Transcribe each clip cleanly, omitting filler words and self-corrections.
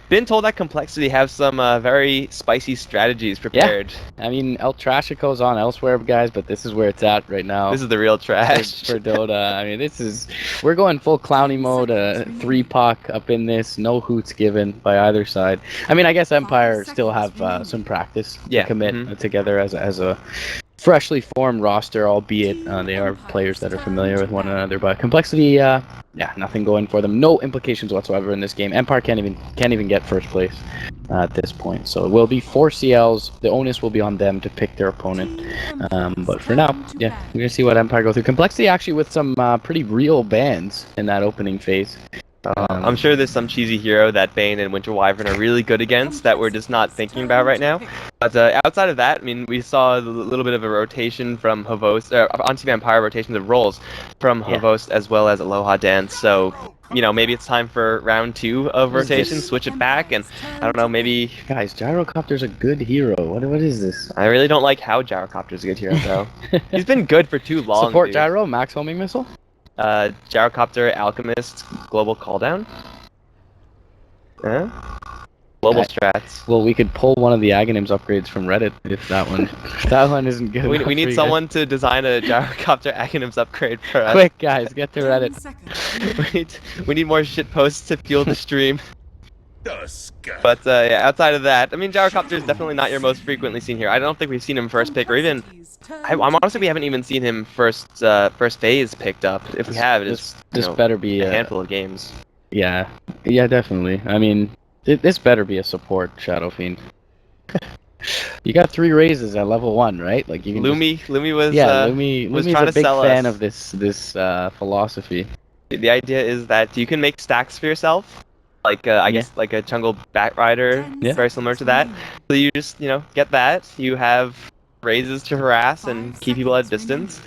Been told that Complexity have some very spicy strategies prepared. I mean, El Trash goes on elsewhere, guys, but this is where it's at right now. This is the real trash. For Dota. I mean, we're going full clowny mode, 3-puck up in this, no hoots given by either side. I mean, I guess Empire still have some practice to commit together as a freshly formed roster, albeit they are players that are familiar with one another. But Complexity, nothing going for them. No implications whatsoever in this game. Empire can't even get first place at this point. So it will be 4 CLs. The onus will be on them to pick their opponent. But for now, we're gonna see what Empire go through. Complexity actually with some pretty real bans in that opening phase. I'm sure there's some cheesy hero that Bane and Winter Wyvern are really good against that we're just not thinking about right now. But outside of that, I mean, we saw a little bit of a rotation from Havost, on Team Empire rotation of roles from Havost as well as Aloha Dance. So, you know, maybe it's time for round 2 of rotation, switch it back, and I don't know, maybe... Guys, Gyrocopter's a good hero. What is this? I really don't like how Gyrocopter's a good hero, though. He's been good for too long, Support dude. Gyro, max homing missile? Gyrocopter, Alchemist, Global Calldown? Global strats. Well, we could pull one of the Aghanims upgrades from Reddit if that one isn't good. We need someone to design a Gyrocopter Aghanims upgrade for us. Quick, guys, get to Reddit. we need more shit posts to fuel the stream. But outside of that, I mean, Gyrocopter is definitely not your most frequently seen here. I don't think we've seen him first pick, or even I'm honestly we haven't even seen him first phase picked up. If we have, it's this better be a handful of games. Yeah, definitely. I mean, this better be a support Shadow Fiend. You got 3 raises at level 1, right? Like you can Lumi was Lumi's trying a to big sell fan us. of this philosophy. The idea is that you can make stacks for yourself. Like I guess like a jungle Batrider, very similar to that. So you just get that. You have raises to harass and keep people at a distance.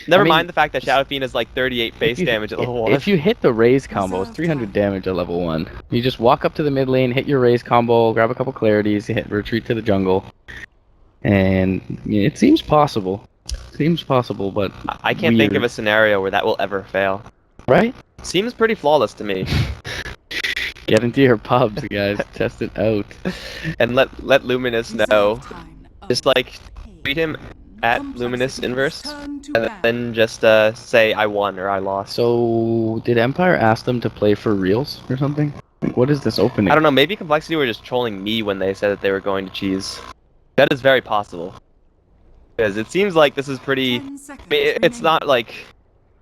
Never mind the fact that Shadow Fiend is like 38 base damage at level 1. If you hit the raise combo, it's 300 damage at level 1. You just walk up to the mid lane, hit your raise combo, grab a couple clarities, hit retreat to the jungle, and it seems possible. But I can't think of a scenario where that will ever fail. Right? Seems pretty flawless to me. Get into your pubs, guys. Test it out. And let Luminous know. Just like tweet him at Luminous Inverse, and then just say I won or I lost. So did Empire ask them to play for reals or something? Like, what is this opening? I don't know. Maybe Complexity were just trolling me when they said that they were going to cheese. That is very possible. Because it seems like this is pretty. I mean, it's not like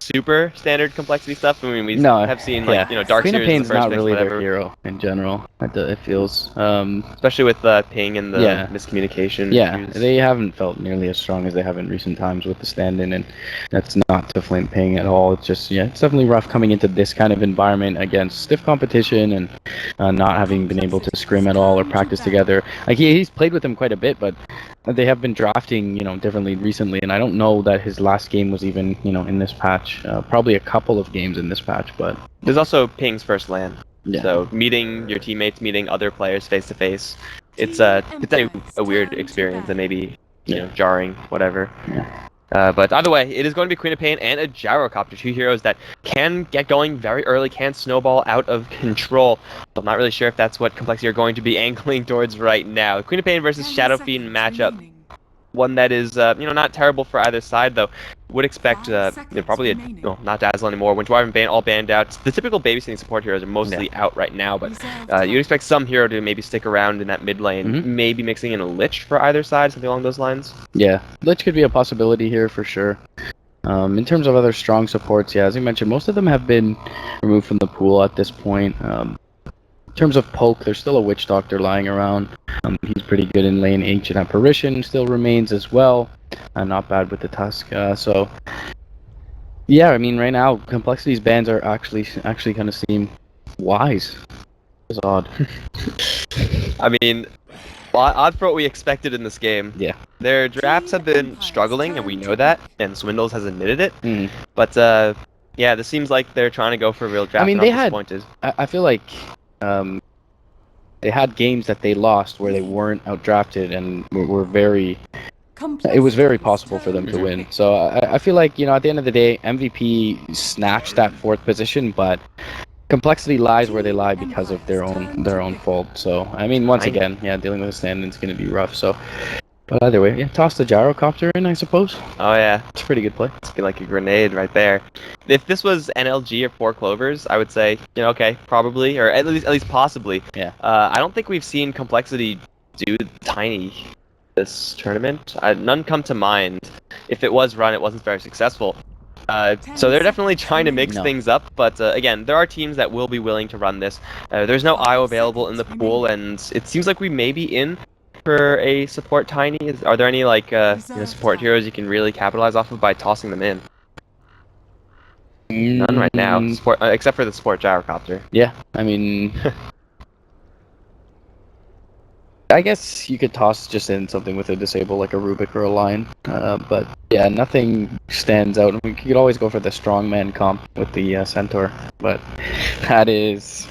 super standard Complexity stuff. I mean, we have seen like Dark Queen of Series Pain's the first not mix, really whatever. their hero in general. It feels especially with ping and the miscommunication. Yeah, they haven't felt nearly as strong as they have in recent times with the stand-in, and that's not to flint ping at all. It's just it's definitely rough coming into this kind of environment against stiff competition and not having been able to scrim at all or practice together. Like he's played with them quite a bit, but they have been drafting differently recently, and I don't know that his last game was even in this patch. Probably a couple of games in this patch, but there's also ping's first LAN. Yeah. So meeting your teammates, meeting other players face to face, it's a weird experience and maybe jarring, whatever. Yeah. But either way, it is going to be Queen of Pain and a Gyrocopter, 2 heroes that can get going very early, can snowball out of control. I'm not really sure if that's what Complexity are going to be angling towards right now. Queen of Pain versus Shadow Fiend matchup. One that is, not terrible for either side, though. Would expect, probably not Dazzle anymore. Winter Wyvern Bane all banned out. The typical babysitting support heroes are mostly out right now, but you'd expect some hero to maybe stick around in that mid lane, maybe mixing in a Lich for either side, something along those lines. Yeah, Lich could be a possibility here for sure. In terms of other strong supports, as you mentioned, most of them have been removed from the pool at this point. In terms of poke, there's still a Witch Doctor lying around. He's pretty good in lane. Ancient Apparition still remains as well. Not bad with the Tusk. So, yeah, I mean, right now, Complexity's bans are actually kind of seem wise. It's odd. I mean, odd for what we expected in this game. Yeah. Their drafts have been struggling, and we know that, and Swindles has admitted it. But, this seems like they're trying to go for a real draft. I mean, I feel like they had games that they lost where they weren't outdrafted and were very. It was very possible for them to win. So I feel like at the end of the day, MVP snatched that 4th position, but Complexity lies where they lie because of their own fault. So I mean, once again, yeah, dealing with the stand-in's going to be rough. So, but either way, yeah, toss the gyrocopter in, I suppose. Oh yeah, it's a pretty good play. It's like a grenade right there. If this was NLG or 4 Clovers, I would say, okay, probably, or at least possibly. Yeah. I don't think we've seen Complexity do Tiny this tournament. None come to mind. If it was run, it wasn't very successful. So they're definitely trying to mix things up, but again, there are teams that will be willing to run this. There's no IO available in the pool, and it seems like we may be in for a support Tiny. Are there any support heroes you can really capitalize off of by tossing them in? None right now, except for the support gyrocopter. Yeah, I mean, I guess you could toss just in something with a disable, like a Rubik or a Lion. But yeah, nothing stands out. I mean, you could always go for the strongman comp with the Centaur, but that is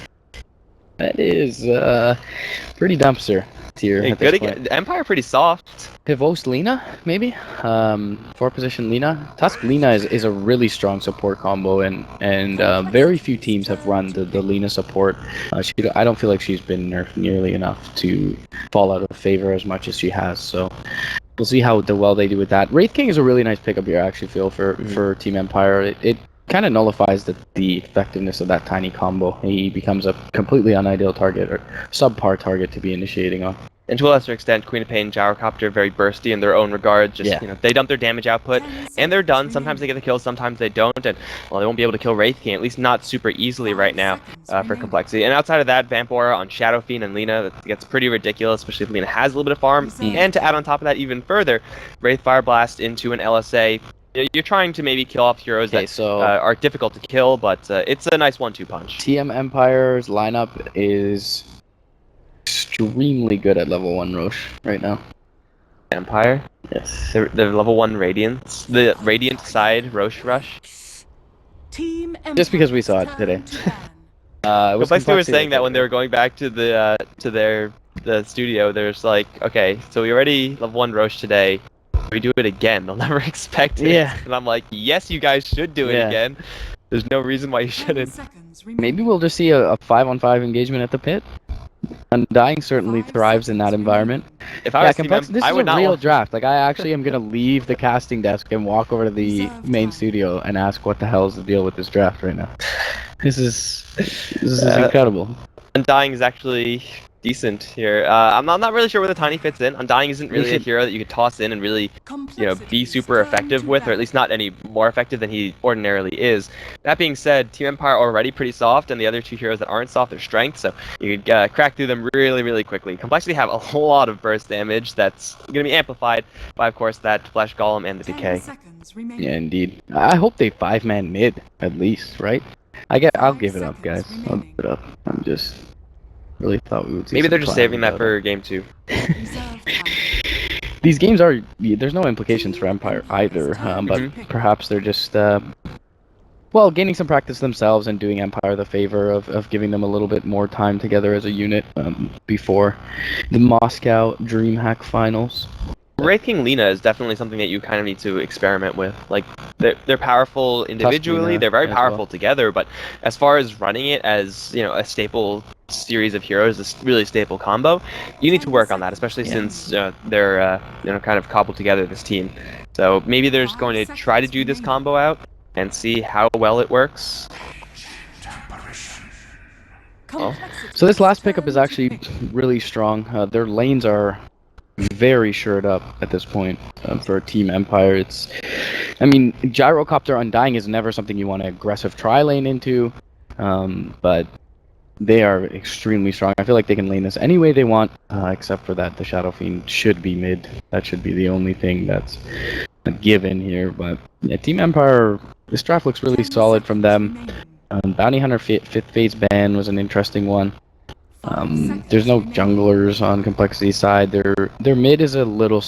pretty dumpster tier. Hey, good Empire pretty soft. Pivos Lina, maybe? 4-position Lina. Tusk Lina is a really strong support combo, and very few teams have run the Lina support. I don't feel like she's been nerfed nearly enough to fall out of favor as much as she has, so we'll see how well they do with that. Wraith King is a really nice pickup here, I actually feel, for Team Empire. It kind of nullifies the effectiveness of that Tiny combo. He becomes a completely unideal target, or subpar target to be initiating on. And to a lesser extent, Queen of Pain, Gyrocopter, very bursty in their own regard. Just, they dump their damage output, and they're done. Sometimes they get the kills, sometimes they don't, and, well, they won't be able to kill Wraith King, at least not super easily right now for Complexity. And outside of that, Vamp Aura on Shadow Fiend and Lina, that gets pretty ridiculous, especially if Lina has a little bit of farm. And to add on top of that even further, Wraith Fire Blast into an LSA. You're trying to maybe kill off heroes that are difficult to kill, but it's a nice 1-2 punch. TM Empire's lineup is extremely good at level 1 Roche right now. Empire? Yes. The level 1 Radiance? The Radiant side Roche Rush? Just because we saw it today. Complexity were saying that when they were going back to the studio, there's like, okay, so we already level 1 Roche today. We do it again. They'll never expect it. Yeah. And I'm like, yes, you guys should do it again. There's no reason why you shouldn't. Maybe we'll just see a 5-on-5 engagement at the pit. Undying certainly thrives in that environment. If I was this is a real draft. Like, I actually am gonna leave the casting desk and walk over to the main studio and ask what the hell is the deal with this draft right now. This is incredible. Undying is actually decent here. I'm not really sure where the Tiny fits in. Undying isn't really a hero that you could toss in and really, be super effective with, or at least not any more effective than he ordinarily is. That being said, Team Empire already pretty soft, and the other two heroes that aren't soft are strength, so you could crack through them really, really quickly. Complexity have a whole lot of burst damage that's going to be amplified by, of course, that Flesh Golem and the Decay. Yeah, indeed. I hope they 5-man mid, at least, right? I'll give it up, guys. I'll give it up. I'm just... really thought we would see. Maybe they're just saving that for game 2. These games are... there's no implications for Empire either, but perhaps they're just, gaining some practice themselves and doing Empire the favor of giving them a little bit more time together as a unit before the Moscow DreamHack Finals. Wraith King Lina is definitely something that you kind of need to experiment with. Like, they're powerful individually, they're very powerful together, but as far as running it as, a staple series of heroes, this really staple combo, you need to work on that, especially since they're, kind of cobbled together, this team. So maybe they're just going to try to do this combo out and see how well it works. Oh. So this last pickup is actually really strong. Their lanes are very shored up at this point for Team Empire. Gyrocopter Undying is never something you want to aggressive tri-lane into, but they are extremely strong. I feel like they can lane this any way they want, except for that the Shadow Fiend should be mid. That should be the only thing that's a given here, but yeah, Team Empire, this draft looks really solid from them. Bounty Hunter 5th phase ban was an interesting one. There's no junglers on Complexity side. Their mid is a little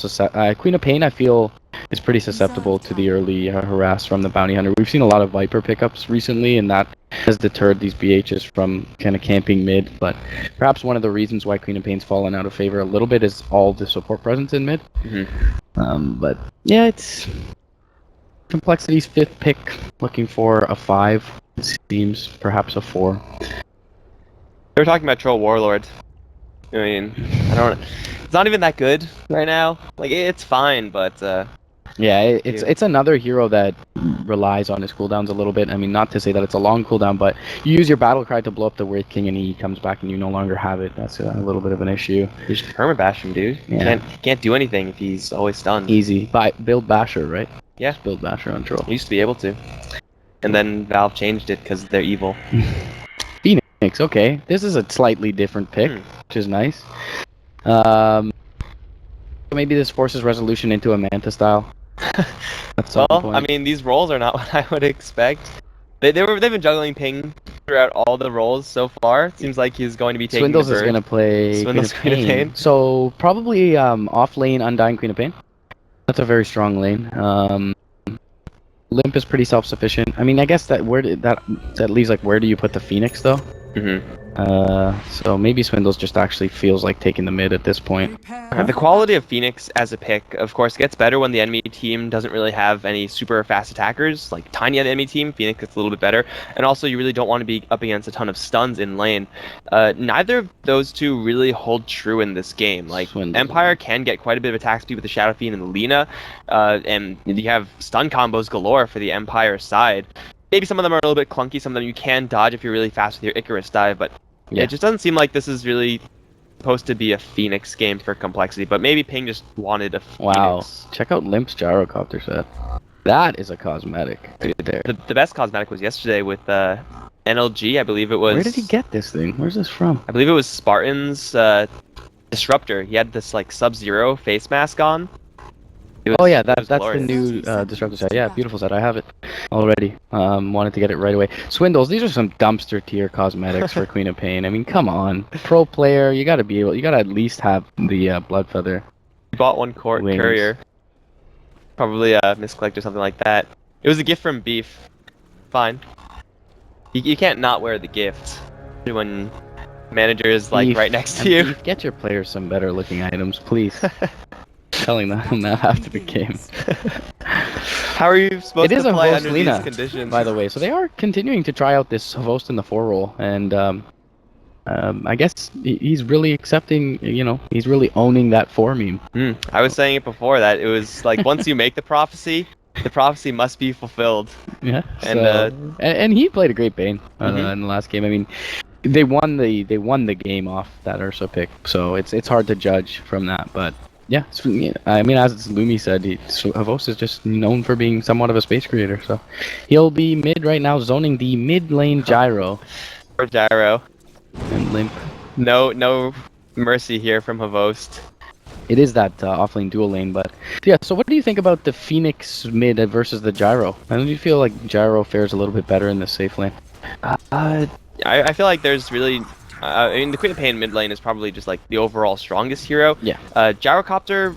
Queen of Pain, I feel, is pretty susceptible to the early harass from the Bounty Hunter. We've seen a lot of Viper pickups recently, and that has deterred these BHs from kind of camping mid. But perhaps one of the reasons why Queen of Pain's fallen out of favor a little bit is all the support presence in mid. But yeah, Complexity's 5th pick, looking for a 5. It seems perhaps a 4. They were talking about Troll Warlord. I mean, I don't. It's not even that good right now. Like it's fine, but yeah, it's another hero that relies on his cooldowns a little bit. I mean, not to say that it's a long cooldown, but you use your battle cry to blow up the Wraith King, and he comes back, and you no longer have it. That's a little bit of an issue. You just permabash him, dude. Yeah. He can't do anything if he's always stunned. Easy. Build Basher, right? Yeah. Just build Basher on Troll. He used to be able to, and then Valve changed it because they're evil. Phoenix, okay. This is a slightly different pick, which is nice. Maybe this forces resolution into a Manta style. Well, I mean, these roles are not what I would expect. They've been juggling ping throughout all the roles so far. Seems like he's going to be taking Swindles is going to play Swindles Queen of Pain. So probably off lane Undying Queen of Pain. That's a very strong lane. Limp is pretty self-sufficient. I mean, I guess that leaves like where do you put the Phoenix though? So maybe Swindles just actually feels like taking the mid at this point. The quality of Phoenix as a pick, of course, gets better when the enemy team doesn't really have any super fast attackers. Like Tiny on the enemy team, Phoenix gets a little bit better. And also, you really don't want to be up against a ton of stuns in lane. Neither of those two really hold true in this game. Like Empire can get quite a bit of attack speed with the Shadow Fiend and the Lina, and you have stun combos galore for the Empire side. Maybe some of them are a little bit clunky. Some of them you can dodge if you're really fast with your Icarus dive, but yeah, it just doesn't seem like this is really supposed to be a Phoenix game for complexity. But maybe Ping just wanted a Phoenix. Wow, check out Limp's gyrocopter set. That is a cosmetic right there. The best cosmetic was yesterday with NLG, I believe it was. Where did he get this thing? Where's this from? I believe it was Spartan's Disruptor. He had this like Sub-Zero face mask on. Oh yeah, that's the new Disruptor set. Yeah, beautiful set. I have it already. Wanted to get it right away. Swindles, these are some dumpster tier cosmetics for Queen of Pain. I mean, come on, pro player, you gotta at least have the Blood Feather. You bought one courier, probably a misclicked or something like that. It was a gift from Beef. Fine. You can't not wear the gift when manager is like right next to you. Beef, get your players some better looking items, please. Telling them that after the game. How are you supposed to play under these conditions? By the way, so they are continuing to try out this host in the 4 role, and I guess he's really accepting. You know, he's really owning that 4 meme. I was saying it before that it was like once you make the prophecy must be fulfilled. Yeah, and he played a great Bane in the last game. I mean, they won the game off that Ursa pick, so it's hard to judge from that, but. Yeah, I mean, as Lumi said, Havos is just known for being somewhat of a space creator, so he'll be mid right now, zoning the mid lane gyro. Or gyro. And Limp. No mercy here from Havost. It is that offlane dual lane, but yeah. So what do you think about the Phoenix mid versus the gyro? I don't you feel like gyro fares a little bit better in the safe lane? I feel like there's really. I mean, the Queen of Pain mid lane is probably just like the overall strongest hero. Yeah. Gyrocopter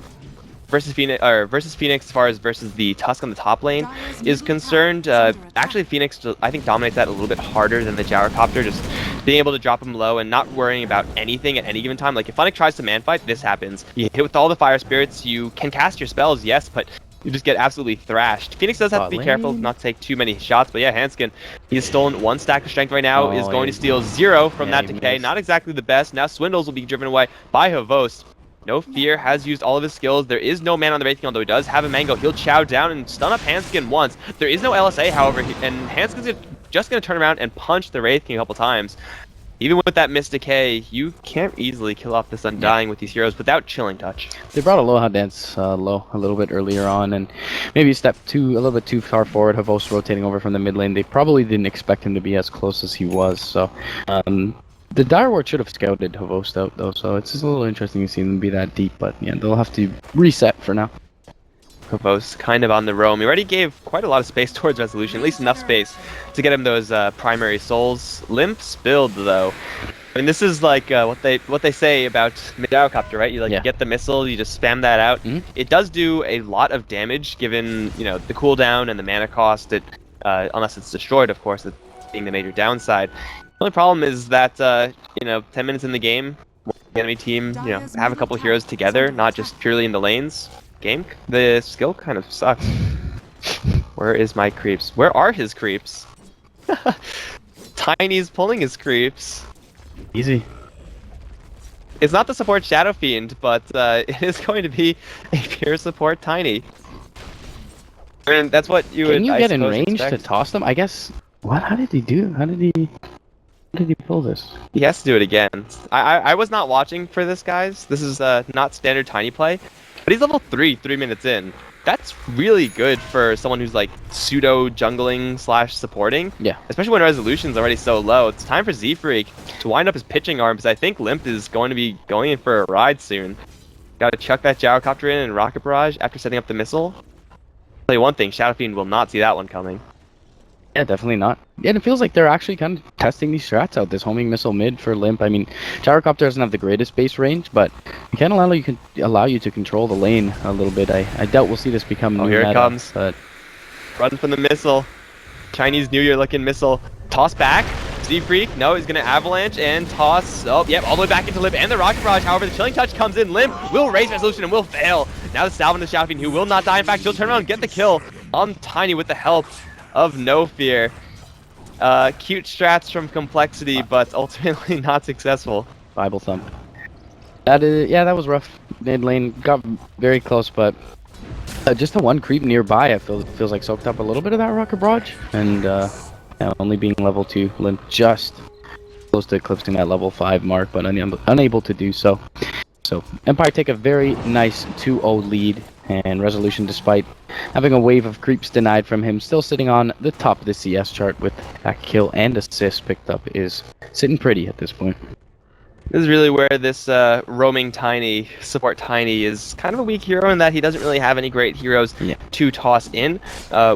versus Phoenix, as far as versus the Tusk on the top lane is concerned. Actually, Phoenix I think dominates that a little bit harder than the Gyrocopter. Just being able to drop him low and not worrying about anything at any given time. Like if Funnick tries to man fight, this happens. You hit with all the fire spirits. You can cast your spells, yes, but you just get absolutely thrashed. Phoenix does have to be careful not to take too many shots, but yeah, Hanskin, he's stolen 1 stack of strength right now, is going to steal 0 from that decay. Not exactly the best. Now Swindles will be driven away by Havost. No Fear has used all of his skills. There is no man on the Wraith King, although he does have a Mango. He'll chow down and stun up Hanskin once. There is no LSA, however, and Hanskin's just going to turn around and punch the Wraith King a couple times. Even with that missed decay, you can't easily kill off this Undying with these heroes without Chilling Touch. They brought Aloha Dance low a little bit earlier on, and maybe a little bit too far forward. Havos rotating over from the mid lane. They probably didn't expect him to be as close as he was. So the Dire Ward should have scouted Havos out though, so it's just a little interesting to see them be that deep. But yeah, they'll have to reset for now. Havos kind of on the roam. He already gave quite a lot of space towards resolution, at least enough space to get him those primary souls. Limp spilled though. I mean, this is like what they say about mid-gyrocopter, right? You get the missile, you just spam that out. It does do a lot of damage given the cooldown and the mana cost. It unless it's destroyed, of course, it being the major downside. The only problem is that 10 minutes in the game, the enemy team have a couple heroes together, not just purely in the lanes. The skill kind of sucks. Where is my creeps? Where are his creeps? Tiny's pulling his creeps. Easy. It's not the support Shadow Fiend, but it is going to be a pure support Tiny. I mean, that's what you would. Can you get in range expect. to toss them? I guess. What? How did he do? How did he pull this? He has to do it again. I was not watching for this, guys. This is not standard Tiny play, but he's level 3 minutes in. That's really good for someone who's like pseudo jungling / supporting. Yeah. Especially when resolution's already so low. It's time for Z-Freak to wind up his pitching arm, because I think Limp is going to be going in for a ride soon. Gotta chuck that gyrocopter in and rocket barrage after setting up the missile. I'll tell you one thing, Shadow Fiend will not see that one coming. Yeah, definitely not. Yeah, it feels like they're actually kind of testing these strats out. This homing missile mid for Limp. I mean, Gyrocopter doesn't have the greatest base range, but it can allow you to control the lane a little bit. I doubt we'll see this become new here meta, it comes. but Run from the missile. Chinese New Year looking missile. Toss back. Z-Freak, no, he's gonna avalanche and toss. Oh, yep, all the way back into Limp and the rocket barrage. However, the chilling touch comes in. Limp will raise resolution and will fail. Now the Salve and the Shadow Fiend, who will not die. In fact, he'll turn around and get the kill on Tiny with the help of No Fear. Cute strats from Complexity, but ultimately not successful. Bible thump. That that was rough. Mid lane got very close, but just the one creep nearby, it feels like soaked up a little bit of that rocket barrage, and yeah, only being level 2, Limp just close to eclipsing that level 5 mark, but unable to do so. So Empire take a very nice 2-0 lead, and Resolution, despite having a wave of creeps denied from him, still sitting on the top of the CS chart with that kill and assist picked up, is sitting pretty at this point. This is really where this roaming Tiny, support Tiny, is kind of a weak hero in that he doesn't really have any great heroes to toss in.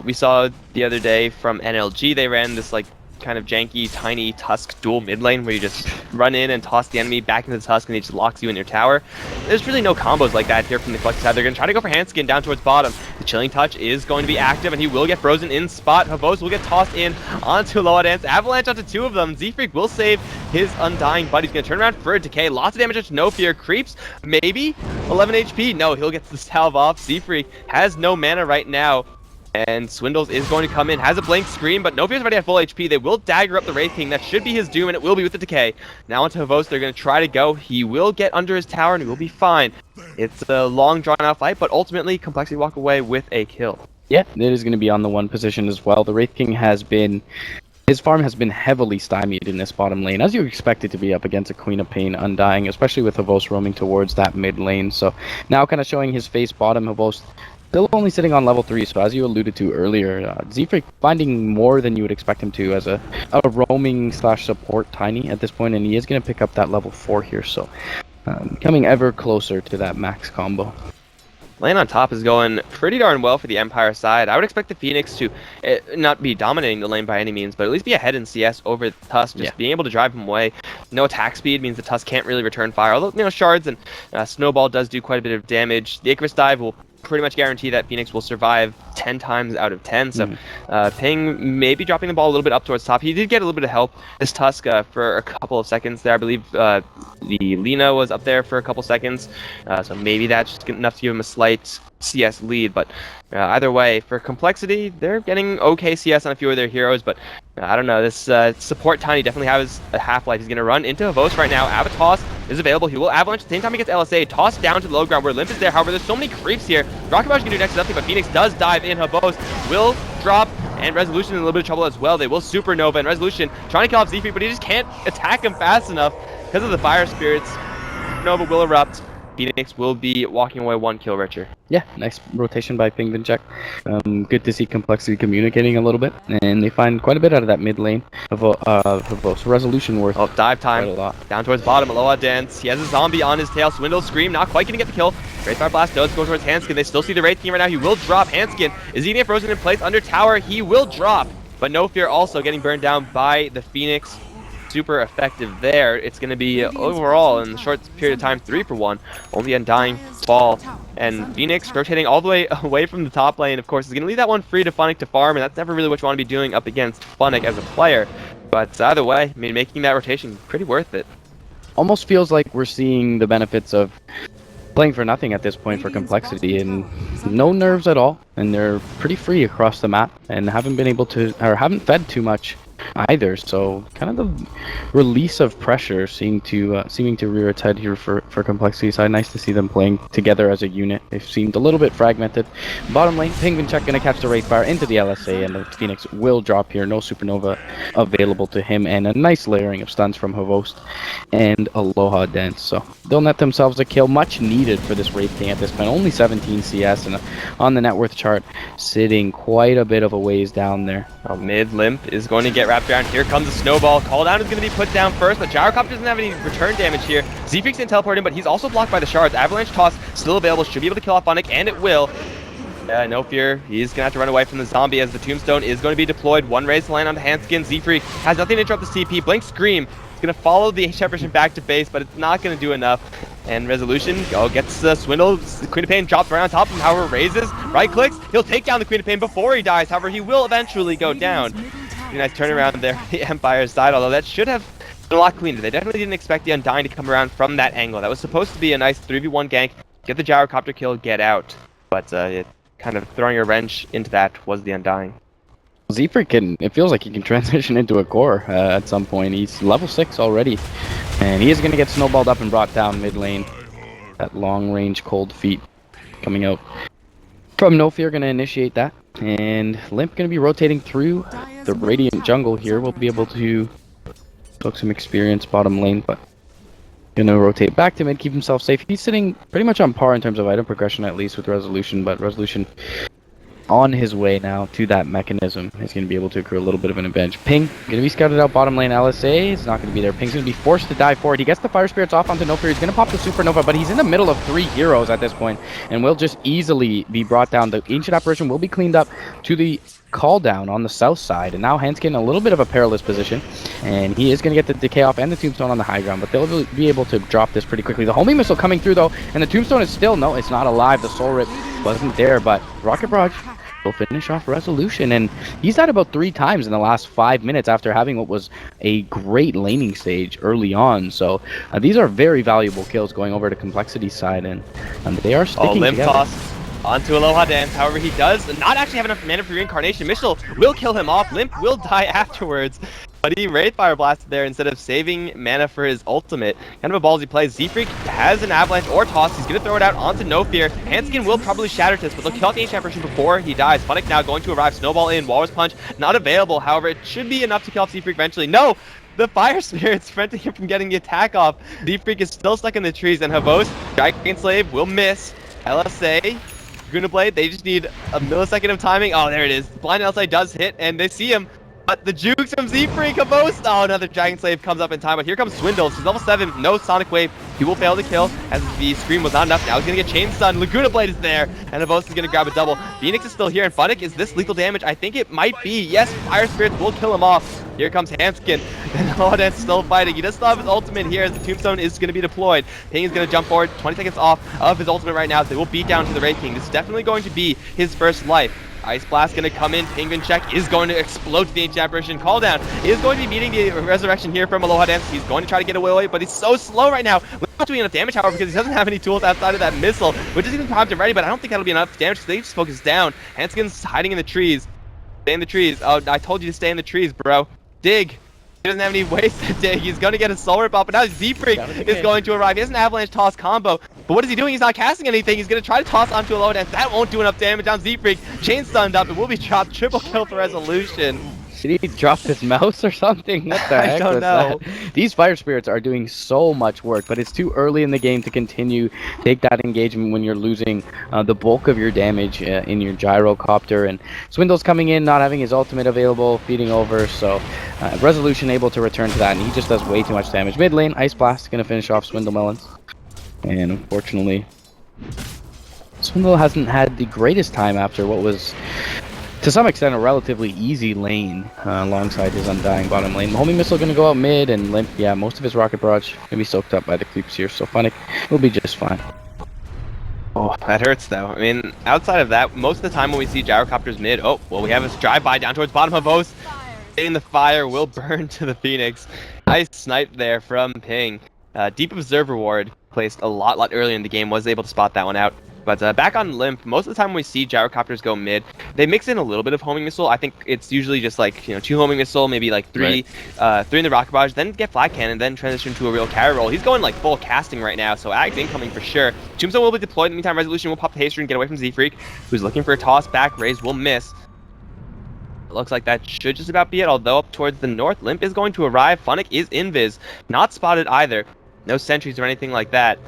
We saw the other day from NLG, they ran this like kind of janky Tiny Tusk dual mid lane where you just run in and toss the enemy back into the Tusk and he just locks you in your tower. There's really no combos like that here from the Collective side. They're going to try to go for Handskin down towards bottom. The Chilling Touch is going to be active and he will get frozen in spot. Havos will get tossed in onto Loa Dance. Avalanche onto 2 of them. Z-Freak will save his Undying, but he's going to turn around for a Decay. Lots of damage to No Fear. Creeps, maybe 11 HP. No, he'll get the salve off. Z-Freak has no mana right now. And Swindles is going to come in, has a blank screen, but No Fear's already at full HP. They will dagger up the Wraith King. That should be his doom, and it will be with the Decay. Now onto Havos, they're going to try to go. He will get under his tower, and he will be fine. It's a long, drawn-out fight, but ultimately, Complexity walk away with a kill. Yeah, it is going to be on the 1 position as well. The Wraith King has been... His farm has been heavily stymied in this bottom lane, as you expect it to be up against a Queen of Pain Undying, especially with Havos roaming towards that mid lane. So now kind of showing his face bottom, Havos still only sitting on level 3, so as you alluded to earlier, Z-Freak finding more than you would expect him to as a roaming / support Tiny at this point, and he is going to pick up that level 4 here, so coming ever closer to that max combo. Lane on top is going pretty darn well for the Empire side. I would expect the Phoenix to not be dominating the lane by any means, but at least be ahead in CS over the Tusk, just being able to drive him away. No attack speed means the Tusk can't really return fire, although, you know, Shards and Snowball does do quite a bit of damage. The Icarus Dive will pretty much guarantee that Phoenix will survive 10 times out of 10, so Ping maybe dropping the ball a little bit up towards top. He did get a little bit of help this Tusk for a couple of seconds there. I believe the Lina was up there for a couple seconds, so maybe that's just enough to give him a slight CS lead, but either way, for Complexity, they're getting okay CS on a few of their heroes, but I don't know, this support Tiny definitely has a half-life. He's going to run into Havos right now. Avatos is available. He will avalanche at the same time he gets LSA. Toss down to the low ground where Limp is there. However, there's so many creeps here. Rocket Barrage can do next to nothing, but Phoenix does dive in. Havos will drop, and Resolution in a little bit of trouble as well. They will Supernova, and Resolution trying to kill off Z-Freak, but he just can't attack him fast enough because of the Fire Spirits. Nova will erupt. Phoenix will be walking away 1 kill richer. Yeah, nice rotation by Pingvincheck. Good to see Complexity communicating a little bit, and they find quite a bit out of that mid lane of Resolution worth. Oh, dive time. Down towards bottom, Aloha Dance. He has a zombie on his tail. Swindle Scream, not quite gonna get the kill. Great Fire Blast does go towards Handskin. They still see the Wraith King right now. He will drop. Handskin is eating it frozen in place under tower. He will drop, but No Fear also getting burned down by the Phoenix. Super effective there. It's going to be overall in the short period of time 3 for 1. Only Undying fall, and Phoenix rotating all the way away from the top lane. Of course, is going to leave that one free to Funnick to farm, and that's never really what you want to be doing up against Funnick as a player. But either way, I mean, making that rotation pretty worth it. Almost feels like we're seeing the benefits of playing for nothing at this point for complexity, and no nerves at all, and they're pretty free across the map and haven't been able to, or haven't fed too much either. So kind of the release of pressure seeming to rear its head here for complexity side. Nice to see them playing together as a unit. They've seemed a little bit fragmented. Bottom lane, Penguin-Check gonna catch the Wraith Fire into the LSA, and the Phoenix will drop here. No Supernova available to him, and a nice layering of stuns from Havost and Aloha Dance. So they'll net themselves a kill, much needed for this Wraith King at this point. Only 17 CS, and on the net worth chart, sitting quite a bit of a ways down there. Well, mid Limp is going to get wrapped around. Here comes a snowball. Call down is going to be put down first, but Gyrocopter doesn't have any return damage here. Z-Freak's going to teleport in, but he's also blocked by the shards. Avalanche Toss still available. Should be able to kill off Funnick, and it will. No fear. He's going to have to run away from the zombie as the Tombstone is going to be deployed. One raise to land onto Hanskin. Z-Freak has nothing to interrupt the CP. Blink Scream. He's going to follow the Shepherdson back to base, but it's not going to do enough. And Resolution gets swindled. Queen of Pain drops right on top of him, however, raises. Right clicks. He'll take down the Queen of Pain before he dies. However, he will eventually go down. Pretty nice turnaround there on the Empire side, although that should have been a lot cleaner. They definitely didn't expect the Undying to come around from that angle. That was supposed to be a nice 3v1 gank. Get the Gyrocopter kill, get out. But kind of throwing a wrench into that was the Undying. Z-Freak it feels like he can transition into a core at some point. He's level 6 already, and he is going to get snowballed up and brought down mid lane. That long range cold feet coming out from No Fear, going to initiate that, and Limp going to be rotating through the Radiant jungle here. We'll be able to poke some experience bottom lane, but going to rotate back to mid, keep himself safe. He's sitting pretty much on par in terms of item progression, at least with Resolution, but Resolution on his way now to that mechanism. He's going to be able to accrue a little bit of an advantage. Ping, going to be scouted out bottom lane. LSA is not going to be there. Ping's going to be forced to die forward. He gets the Fire Spirits off onto No Fear. He's going to pop the Supernova, but he's in the middle of 3 heroes at this point, and will just easily be brought down. The Ancient Apparition will be cleaned up to the call down on the south side, and now Hanskin in a little bit of a perilous position, and he is going to get the decay off and the Tombstone on the high ground, but they'll be able to drop this pretty quickly. The homing missile coming through though, and the Tombstone is still, no, it's not alive. The Soul Rip wasn't there, but Rocket Barrage will finish off Resolution, and he's died about 3 times in the last 5 minutes after having what was a great laning stage early on. So these are very valuable kills going over to Complexity side, and they are sticking Limp together. Toss onto Aloha Dance. However, he does not actually have enough mana for reincarnation. Missile will kill him off. Limp will die afterwards, but he Wraith Fire blasted there instead of saving mana for his ultimate. Kind of a ballsy play. Z-Freak has an Avalanche or Toss. He's going to throw it out onto No Fear. Hanskin will probably shatter this, but they'll kill off the Ancient Apparition before he dies. Funnick now going to arrive. Snowball in. Walrus Punch not available. However, it should be enough to kill off Z-Freak eventually. No! The Fire Spirit's preventing him from getting the attack off. Z-Freak is still stuck in the trees, and Havost, Dragon Slave, will miss. LSA, Blade, they just need a millisecond of timing. Oh, there it is. Blind LSA does hit, and they see him. But the jukes from Z-Freak, Havost. Oh, another Dragon Slave comes up in time, but here comes Swindles. He's level 7, no Sonic Wave. He will fail to kill, as the Scream was not enough. Now he's going to get Chain Stun. Laguna Blade is there, and Havost is going to grab a double. Phoenix is still here, and Funnick, is this lethal damage? I think it might be. Yes, Fire Spirits will kill him off. Here comes Hanskin, and Lawdance still fighting. He does still have his ultimate here as the Tombstone is going to be deployed. Ping is going to jump forward, 20 seconds off of his ultimate right now. They will beat down to the Wraith King. This is definitely going to be his first life. Ice Blast going to come in. Penguin-Check is going to explode to the Ancient Apparition. Call down is going to be meeting the resurrection here from Aloha Dance. He's going to try to get away, but he's so slow right now. We're not doing enough damage, however, because he doesn't have any tools outside of that missile, which is even time to ready, but I don't think that'll be enough damage because they just focus down. Hanskin's hiding in the trees. Stay in the trees. Oh, I told you to stay in the trees, bro. Dig. He doesn't have any ways to dig. He's going to get a Soul Rip up, but now Z-Freak is going to arrive. He has an Avalanche Toss combo, but what is he doing? He's not casting anything. He's going to try to toss onto a low dance. That won't do enough damage on Z-Freak. Chain stunned up. It will be dropped. Triple kill for Resolution. Did he drop his mouse or something? What the heck was that? These Fire Spirits are doing so much work, but it's too early in the game to continue. Take that engagement when you're losing the bulk of your damage in your Gyrocopter. And Swindle's coming in, not having his ultimate available, feeding over. So Resolution able to return to that, and he just does way too much damage. Mid lane, Ice Blast going to finish off Swindle Melons. And unfortunately, Swindle hasn't had the greatest time after what was, to some extent, a relatively easy lane alongside his Undying bottom lane. The homing missile going to go out mid, and Limp, yeah, most of his rocket barrage going to be soaked up by the creeps here, so Funnick will be just fine. Oh, that hurts though. I mean, outside of that, most of the time when we see Gyrocopters mid, oh, well, we have this drive-by down towards bottom of O's. In the fire will burn to the Phoenix. Nice snipe there from Ping. Deep Observer Ward placed a lot earlier in the game, was able to spot that one out. But back on Limp, most of the time when we see gyrocopters go mid, they mix in a little bit of homing missile. I think it's usually just like, 2 homing missile, maybe like three in the rocket barrage, then get flag cannon, then transition to a real carry roll. He's going like full casting right now, so Ag's incoming for sure. Tombstone will be deployed. In the meantime, Resolution will pop the haster and get away from Z-Freak, who's looking for a toss back. Raze will miss. It looks like that should just about be it, although up towards the north, Limp is going to arrive. Funnick is invis, not spotted either. No sentries or anything like that.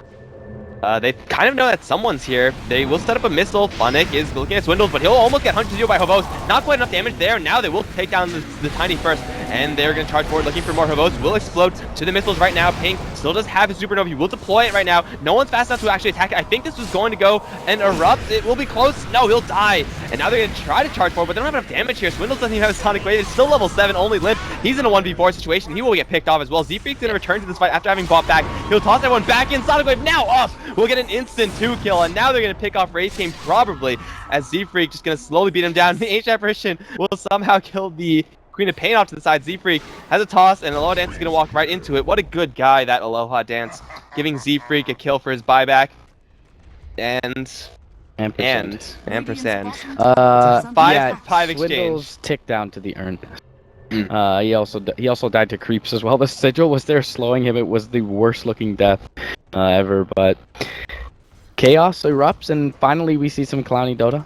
They kind of know that someone's here. They will set up a missile. Funnick is looking at Swindles, but he'll almost get 100-0 by Hobos. Not quite enough damage there. Now they will take down the Tiny first, and they're going to charge forward looking for more. Hobos will explode to the missiles right now. Pink still does have his supernova. He will deploy it right now. No one's fast enough to actually attack it. I think this was going to go and erupt. It will be close. No, he'll die. And now they're going to try to charge forward, but they don't have enough damage here. Swindles doesn't even have a Sonic Wave. It's still level 7, only Limp. He's in a 1v4 situation. He will get picked off as well. Z-Freak's going to return to this fight after having bought back. He'll toss everyone back in. Sonic Wave now up. We'll get an instant 2 kill, and now they're going to pick off Raze Game probably, as Z-Freak just going to slowly beat him down. The H apparition will somehow kill the Queen of Pain off to the side. Z-Freak has a toss, and Aloha Dance is going to walk right into it. What a good guy, that Aloha Dance, giving Z-Freak a kill for his buyback. And ampersand. 5-5 exchange. Swindles tick down to the urn. He also died to creeps as well. The sigil was there slowing him. It was the worst looking death ever, but chaos erupts, and finally we see some clowny Dota.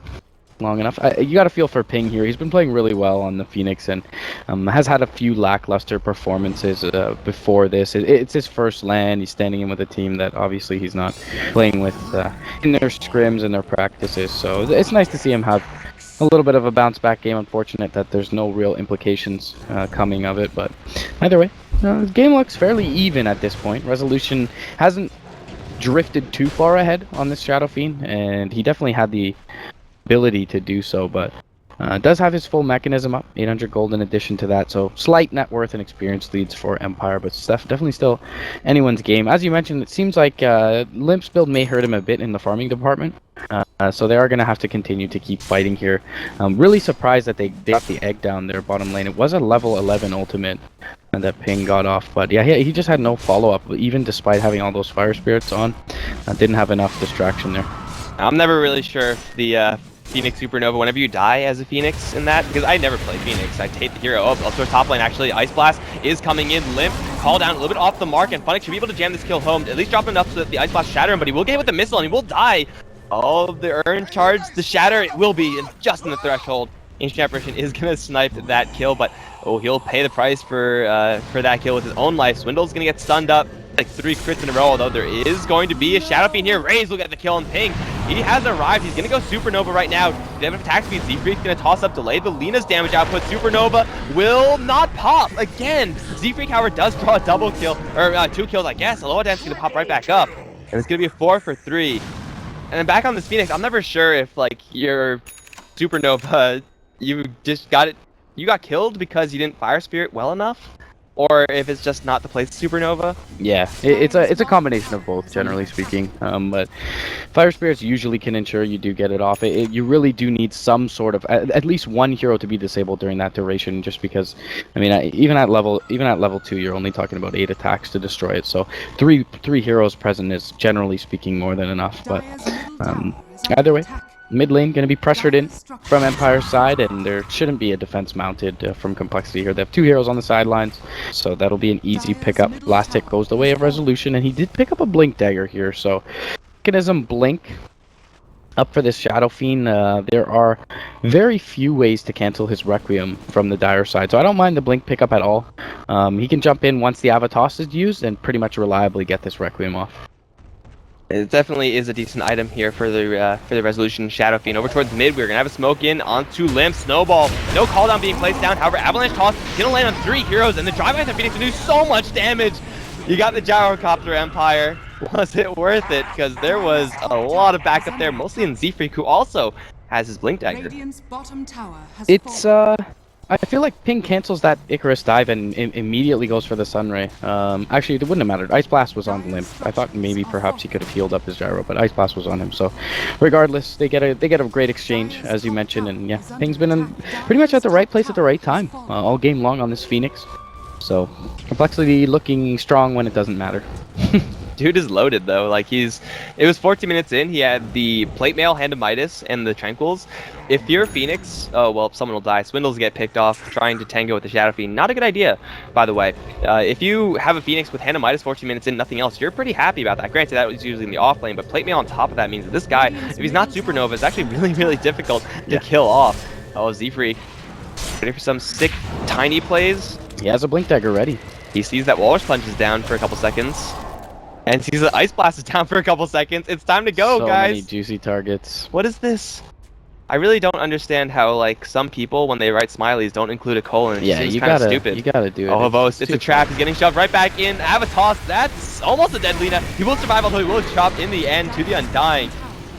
Long enough. You got to feel for Ping here. He's been playing really well on the Phoenix, and has had a few lackluster performances before this. It's his first LAN. He's standing in with a team that obviously he's not playing with in their scrims and their practices. So it's nice to see him have a little bit of a bounce back game. Unfortunate that there's no real implications coming of it, but either way, the game looks fairly even at this point. Resolution hasn't drifted too far ahead on this Shadow Fiend, and he definitely had the ability to do so, but does have his full mechanism up, 800 gold in addition to that, so slight net worth and experience leads for Empire, but definitely still anyone's game. As you mentioned, it seems like Limp's build may hurt him a bit in the farming department, so they are going to have to continue to keep fighting here. Really surprised that they got the egg down their bottom lane. It was a level 11 ultimate and that Ping got off, but yeah, he just had no follow-up, even despite having all those fire spirits on. Didn't have enough distraction there. I'm never really sure if the Phoenix Supernova, whenever you die as a Phoenix in that, because I never play Phoenix, I take the hero. Oh, also top lane actually, Ice Blast is coming in. Limp, call down a little bit off the mark, and Funnick should be able to jam this kill home, at least drop enough so that the Ice Blast shatter him, but he will get hit with the missile and he will die. Oh, the urn charge, the shatter, it will be just in the threshold. Ancient Apparition is going to snipe that kill, but he'll pay the price for that kill with his own life. Swindle's going to get stunned up, like 3 crits in a row, although there is going to be a Shadow Fiend here. Raze will get the kill on Ping. He has arrived. He's going to go Supernova right now. They have an attack speed. Z-Freak's going to toss up, delay the Lena's damage output. Supernova will not pop again. Z-Freak, however, does draw a double kill, or 2 kills, I guess. Aloha Dance is going to pop right back up, and it's going to be a 4 for 3. And then back on this Phoenix, I'm never sure if, like, your Supernova, you just got it, you got killed because you didn't Fire Spirit well enough, or if it's just not the place Supernova. Yeah, it's a combination of both, generally speaking. But Fire Spirits usually can ensure you do get it off. You really do need some sort of at least one hero to be disabled during that duration, just because, I mean, even at level 2, you're only talking about 8 attacks to destroy it. So three heroes present is generally speaking more than enough. But either way, mid lane going to be pressured in from Empire's side, and there shouldn't be a defense mounted from Complexity here. They have 2 heroes on the sidelines, so that'll be an easy pickup. Last hit goes the way of Resolution, and he did pick up a Blink Dagger here, so mechanism Blink up for this Shadow Fiend. There are very few ways to cancel his Requiem from the Dire side, so I don't mind the Blink pickup at all. He can jump in once the Avatos is used and pretty much reliably get this Requiem off. It definitely is a decent item here for the Resolution Shadow Fiend. Over towards mid, we're going to have a smoke in onto Limp. Snowball, no call down being placed down. However, Avalanche Toss going to land on 3 heroes, and the drive by the Phoenix will do so much damage. You got the Gyrocopter, Empire. Was it worth it? Because there was a lot of backup there, mostly in Z-Freak, who also has his Blink Dagger. It's, I feel like Ping cancels that Icarus dive and immediately goes for the Sunray. Actually, it wouldn't have mattered. Ice Blast was on Limp. I thought maybe perhaps he could have healed up his gyro, but Ice Blast was on him. So, regardless, they get a great exchange, as you mentioned, and yeah, Ping's been in pretty much at the right place at the right time all game long on this Phoenix. So complexity looking strong when it doesn't matter. Dude is loaded though. Like it was 14 minutes in. He had the plate mail, hand of Midas, and the tranquils. If you're Phoenix, oh well, someone will die. Swindles get picked off trying to tango with the Shadow Fiend. Not a good idea, by the way. If you have a Phoenix with hand of Midas 14 minutes in, nothing else, you're pretty happy about that. Granted, that was usually in the off lane, but plate mail on top of that means that this guy, if he's not Supernova, it's actually really, really difficult to kill off. Oh, Z-Freak, ready for some sick, tiny plays. He has a Blink Dagger ready. He sees that Walrus Punch is down for a couple seconds. And sees the Ice Blast is down for a couple seconds. It's time to go, guys. So many juicy targets. What is this? I really don't understand how, like, some people, when they write smileys, don't include a colon. Yeah, you gotta, stupid. You gotta do it. Oh, Havos, it's a trap. He's getting shoved right back in. Avatos, that's almost a dead Lina. He will survive, although he will chop in the end to the Undying.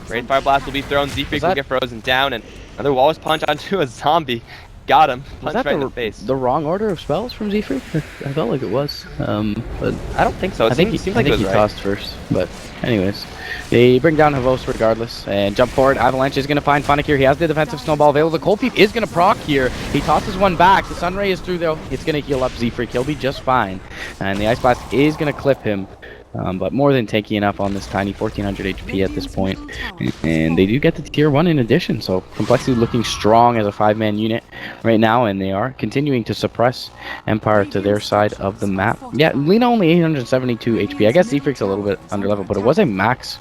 Great Fire Blast will be thrown. Z-Freak will get frozen down, and another Walrus Punch onto a zombie. Got him. Punch right in the face. The wrong order of spells from Z-Freak? I felt like it was. But I don't think so. I think he tossed first. But anyways, they bring down Havos regardless and jump forward. Avalanche is going to find Funnick here. He has the defensive snowball available. The cold Peep is going to proc here. He tosses one back. The Sunray is through though. It's going to heal up Z-Freak. He'll be just fine. And the Ice Blast is going to clip him. But more than tanky enough on this tiny 1400 HP at this point. And they do get the tier 1 in addition, so Complexity looking strong as a 5-man unit right now, and they are continuing to suppress Empire to their side of the map. Yeah, Lina only 872 HP. I guess Z-Freak's a little bit under level, but it was a max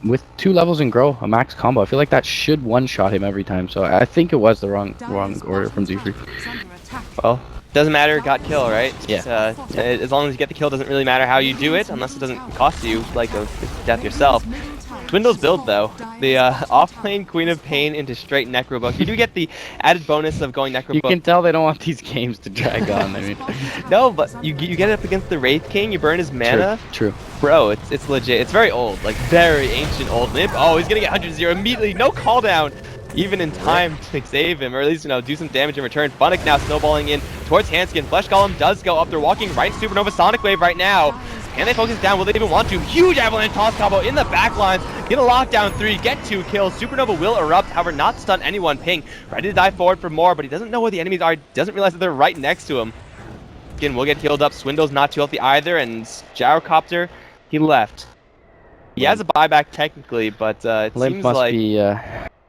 with 2 levels in Grow, a max combo. I feel like that should one-shot him every time, so I think it was the wrong order from Z-Freak. Well, doesn't matter, got kill, right? Yeah. As long as you get the kill, doesn't really matter how you do it, unless it doesn't cost you, like, a death yourself. Swindle's build, though. The off-lane Queen of Pain into straight Necrobook. You do get the added bonus of going Necrobook. You can tell they don't want these games to drag on, I mean. No, but you get it up against the Wraith King, you burn his mana. True. Bro, it's legit. It's very old, like, very ancient old Limp. Oh, he's gonna get 100-0 immediately, no call down. Even in time to save him, or at least, you know, do some damage in return. Funnick now snowballing in towards Hanskin. Flesh Golem does go up. They're walking right into Supernova Sonic Wave right now. Can they focus down? Will they even want to? Huge Avalanche toss combo in the back lines. Get a lockdown 3, get 2 kills. Supernova will erupt, however, not stun anyone. Ping ready to dive forward for more, but he doesn't know where the enemies are. He doesn't realize that they're right next to him. Again, will get healed up. Swindle's not too healthy either, and Gyrocopter, he left. He has a buyback technically, but it Limp seems must like... be,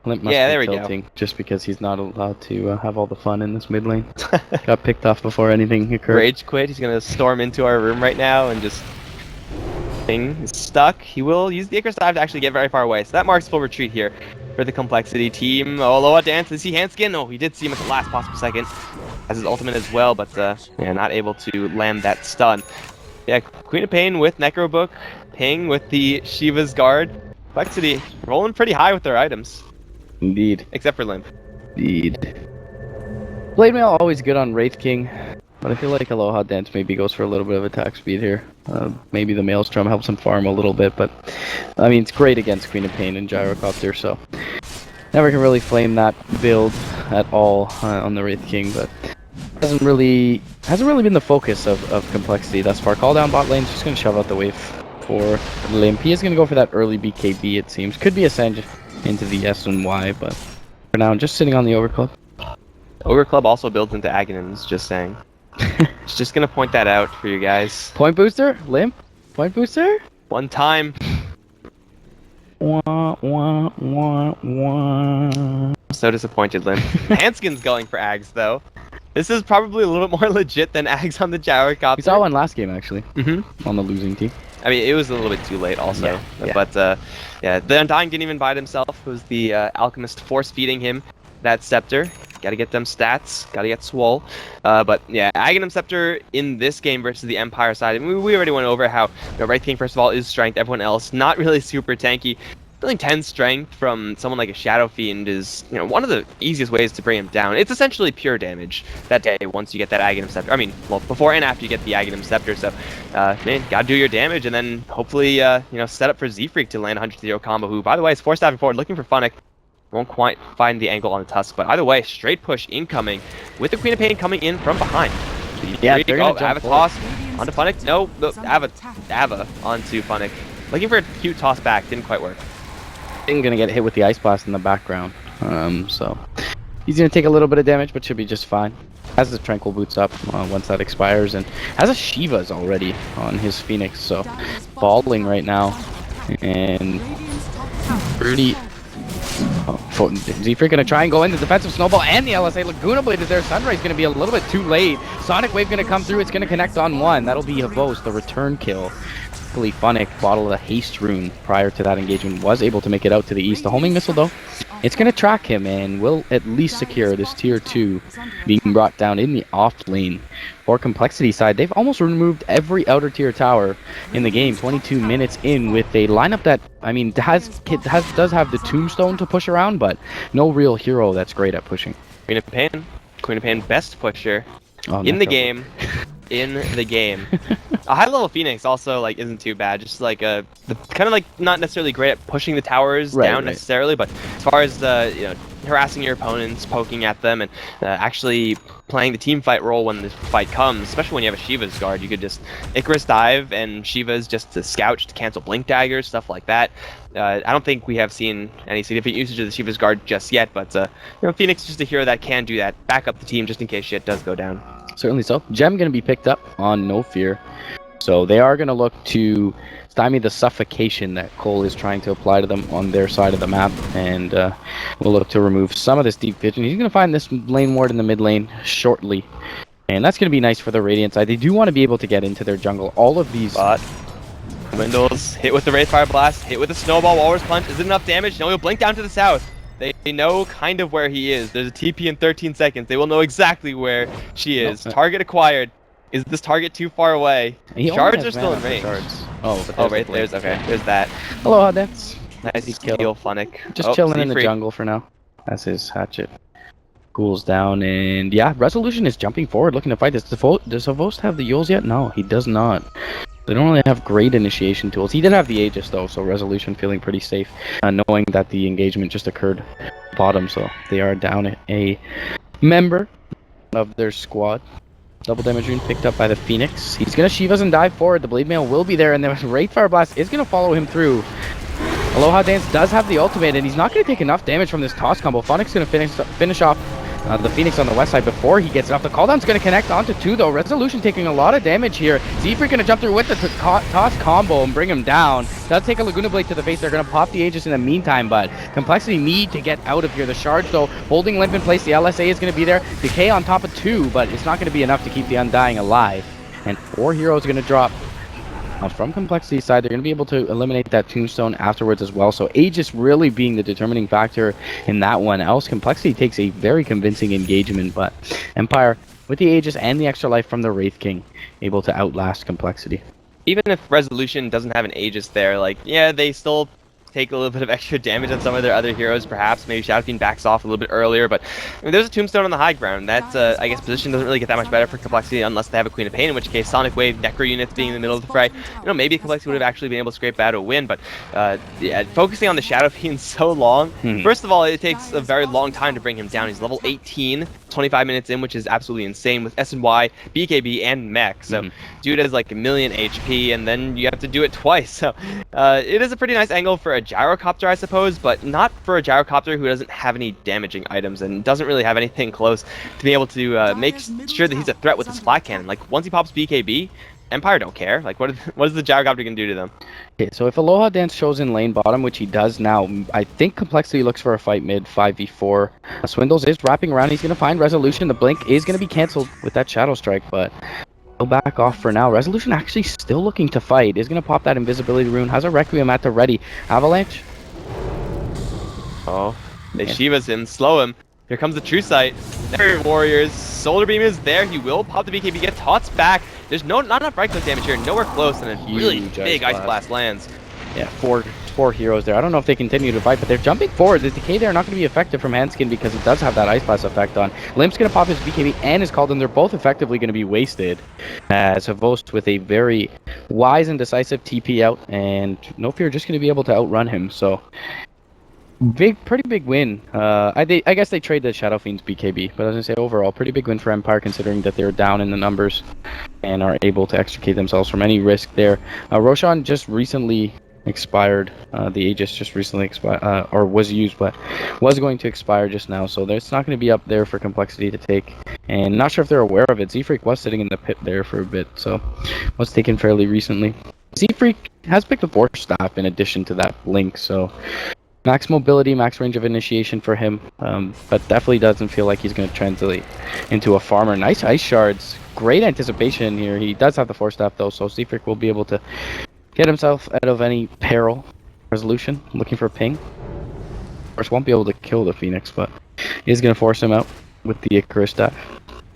Limp must there be we tilting, just because he's not allowed to have all the fun in this mid lane. Got picked off before anything occurred. Rage quit. He's gonna storm into our room right now and just... Thing is stuck. He will use the Icarus Dive to actually get very far away. So that marks full retreat here for the Complexity team. Oh, Loa Dance. Is he Hanskin? No, he did see him at the last possible second. Has his ultimate as well, but yeah, not able to land that stun. Yeah, Queen of Pain with Necrobook. Ping with the Shiva's Guard. Complexity rolling pretty high with their items. Indeed. Except for Limp. Indeed. Blade Mail always good on Wraith King, but I feel like Aloha Dance maybe goes for a little bit of attack speed here. Maybe the Maelstrom helps him farm a little bit, but I mean, it's great against Queen of Pain and Gyrocopter, so never can really flame that build at all on the Wraith King, but hasn't really been the focus of Complexity thus far. Call down bot lane's just gonna shove out the wave for Limp. He is gonna go for that early BKB, it seems. Could be a Ascend into the S and Y, but for now, just sitting on the Ogre Club. Ogre Club also builds into Aghanims, just saying. Just gonna point that out for you guys. Point booster? Limp? Point booster? One time. Wah, wah, wah, wah. So disappointed, Limp. Hanskin's going for Ags, though. This is probably a little bit more legit than Ags on the Gyrocopter. We saw one last game, actually. On the losing team. I mean, it was a little bit too late also. Yeah. But, yeah, the Undying didn't even bite himself. It was the Alchemist force-feeding him that Scepter. Gotta get them stats. Gotta get Swole. But, yeah, Aghanim Scepter in this game versus the Empire side. I mean, we already went over how, you know, Wraith King, first of all, is strength. Everyone else, not really super tanky. Feeling 10 strength from someone like a Shadow Fiend is, you know, one of the easiest ways to bring him down. It's essentially pure damage that day once you get that Aghanim Scepter. I mean, well, before and after you get the Aghanim Scepter. So, man, gotta do your damage and then hopefully, you know, set up for Z-Freak to land a 100-0 combo, who, by the way, is force-stabbing forward, looking for Funnick. Won't quite find the angle on the Tusk, but either way, straight push incoming with the Queen of Pain coming in from behind. Yeah, they're gonna jump toss onto Funnick. No, Ava onto Funnick. Looking for a cute toss back, didn't quite work. Gonna get hit with the Ice Blast in the background, so he's gonna take a little bit of damage, but should be just fine. has the Tranquil Boots up once that expires, and has a Shiva's already on his Phoenix, so falling right now. And pretty... Z-Freak gonna try and go in the defensive snowball and the LSA. Laguna Blade is there. Sunrise gonna be a little bit too late. Sonic Wave gonna come through. It's gonna connect on one. That'll be Havos, the return kill. Luckily, Funnick bottled a haste rune prior to that engagement, was able to make it out to the east. The homing missile, though, it's going to track him and will at least secure this tier 2 being brought down in the off lane. For Complexity side, they've almost removed every outer tier tower in the game. 22 minutes in with a lineup that, I mean, does have the Tombstone to push around, but no real hero that's great at pushing. Queen of Pain, best pusher in the game. In the game. A high level Phoenix also like isn't too bad, just like kind of like not necessarily great at pushing the towers down necessarily, but as far as you know, harassing your opponents, poking at them, and actually playing the team fight role when the fight comes, especially when you have a Shiva's guard, you could just Icarus dive and Shiva's just to scout to cancel blink daggers, stuff like that. I don't think we have seen any significant usage of the Shiva's guard just yet, but you know, Phoenix is just a hero that can do that, back up the team just in case shit does go down. Certainly so. Gem going to be picked up on No Fear. So they are going to look to stymie the suffocation that coL is trying to apply to them on their side of the map. And we'll look to remove some of this deep vision. He's going to find this lane ward in the mid lane shortly. And that's going to be nice for the Radiant side. They do want to be able to get into their jungle. All of these... Windows, hit with the Wraithfire Blast, hit with the Snowball Walrus Punch. Is it enough damage? No, he'll blink down to the south. They know kind of where he is. There's a TP in 13 seconds. They will know exactly where she is. Target acquired. Is this target too far away? Shards are still in range. Right, there's that. Aloha Dance. Nice kill, Funnick. Just chilling in the jungle for now. That's his hatchet. Cools down, and yeah, Resolution is jumping forward, looking to fight this. Does Havos have the Yules yet? No, he does not. They don't really have great initiation tools. He did have the Aegis though, so Resolution feeling pretty safe, knowing that the engagement just occurred bottom, so they are down a member of their squad. Double damage rune picked up by the Phoenix. He's gonna Shivas and dive forward. The Blade Mail will be there, and the Wraithfire Blast is gonna follow him through. Aloha Dance does have the ultimate, and he's not gonna take enough damage from this toss combo. Funnick's gonna finish off the Phoenix on the west side before he gets it off. The cooldown's going to connect onto 2 though. Resolution taking a lot of damage here. Z-Freak going to jump through with the toss combo and bring him down. Does take a Laguna Blade to the face. They're going to pop the Aegis in the meantime, but Complexity need to get out of here. The Shards though holding limp in place. The LSA is going to be there. Decay on top of 2, but it's not going to be enough to keep the Undying alive. And 4 heroes are going to drop. From Complexity side, they're going to be able to eliminate that Tombstone afterwards as well. So Aegis really being the determining factor in that one. Else Complexity takes a very convincing engagement, but Empire with the Aegis and the extra life from the Wraith King able to outlast Complexity. Even if Resolution doesn't have an Aegis there, like, yeah, they still take a little bit of extra damage on some of their other heroes, perhaps. Maybe Shadow Fiend backs off a little bit earlier, but I mean, there's a Tombstone on the high ground. That's, I guess, position doesn't really get that much better for Complexity unless they have a Queen of Pain, in which case Sonic Wave, Necro units being in the middle of the fray, you know, maybe Complexity would have actually been able to scrape out a win, but yeah, focusing on the Shadow Fiend so long, first of all, it takes a very long time to bring him down. He's level 18, 25 minutes in, which is absolutely insane with SNY, BKB, and Mech, so dude has like 1,000,000 HP, and then you have to do it twice, so it is a pretty nice angle for a Gyrocopter, I suppose, but not for a Gyrocopter who doesn't have any damaging items and doesn't really have anything close to be able to make sure that he's a threat with his flat cannon. Like, once he pops BKB, Empire don't care. Like, what is the Gyrocopter going to do to them? Okay, so if Aloha Dance shows in lane bottom, which he does now, I think Complexity looks for a fight mid 5v4. Swindles is wrapping around. He's going to find Resolution. The blink is going to be cancelled with that Shadow Strike, but he'll back off for now. Resolution actually still looking to fight. Is going to pop that invisibility rune. Has a Requiem at the ready. Avalanche. Oh, they Shivas him, slow him. Here comes the True Sight. There, Warriors. Solar Beam is there. He will pop the BKB, get Tots back. There's not enough right click damage here, nowhere close, and a really big Ice Blast lands. Yeah, four heroes there. I don't know if they continue to fight, but they're jumping forward. The Decay there not going to be effective from Handskin because it does have that Ice Blast effect on. Limp's going to pop his BKB and his Calden. They're both effectively going to be wasted. As Havos with a very wise and decisive TP out, and No Fear just going to be able to outrun him. So pretty big win. I guess they trade the Shadow Fiend's BKB, but as I say, overall, pretty big win for Empire considering that they're down in the numbers and are able to extricate themselves from any risk there. Roshan just recently expired. The Aegis just recently expired, or was used, but was going to expire just now, so it's not going to be up there for Complexity to take And not sure if they're aware of it. Z-Freak was sitting in the pit there for a bit, so was taken fairly recently. Z-Freak has picked the Force Staff in addition to that Blink, so max mobility, max range of initiation for him, but definitely doesn't feel like he's going to translate into a farmer. Nice Ice Shards. Great anticipation here. He does have the Force Staff though, so Z-Freak will be able to get himself out of any peril. Resolution, looking for a ping. Of course, won't be able to kill the Phoenix, but is going to force him out with the Icarus Staff.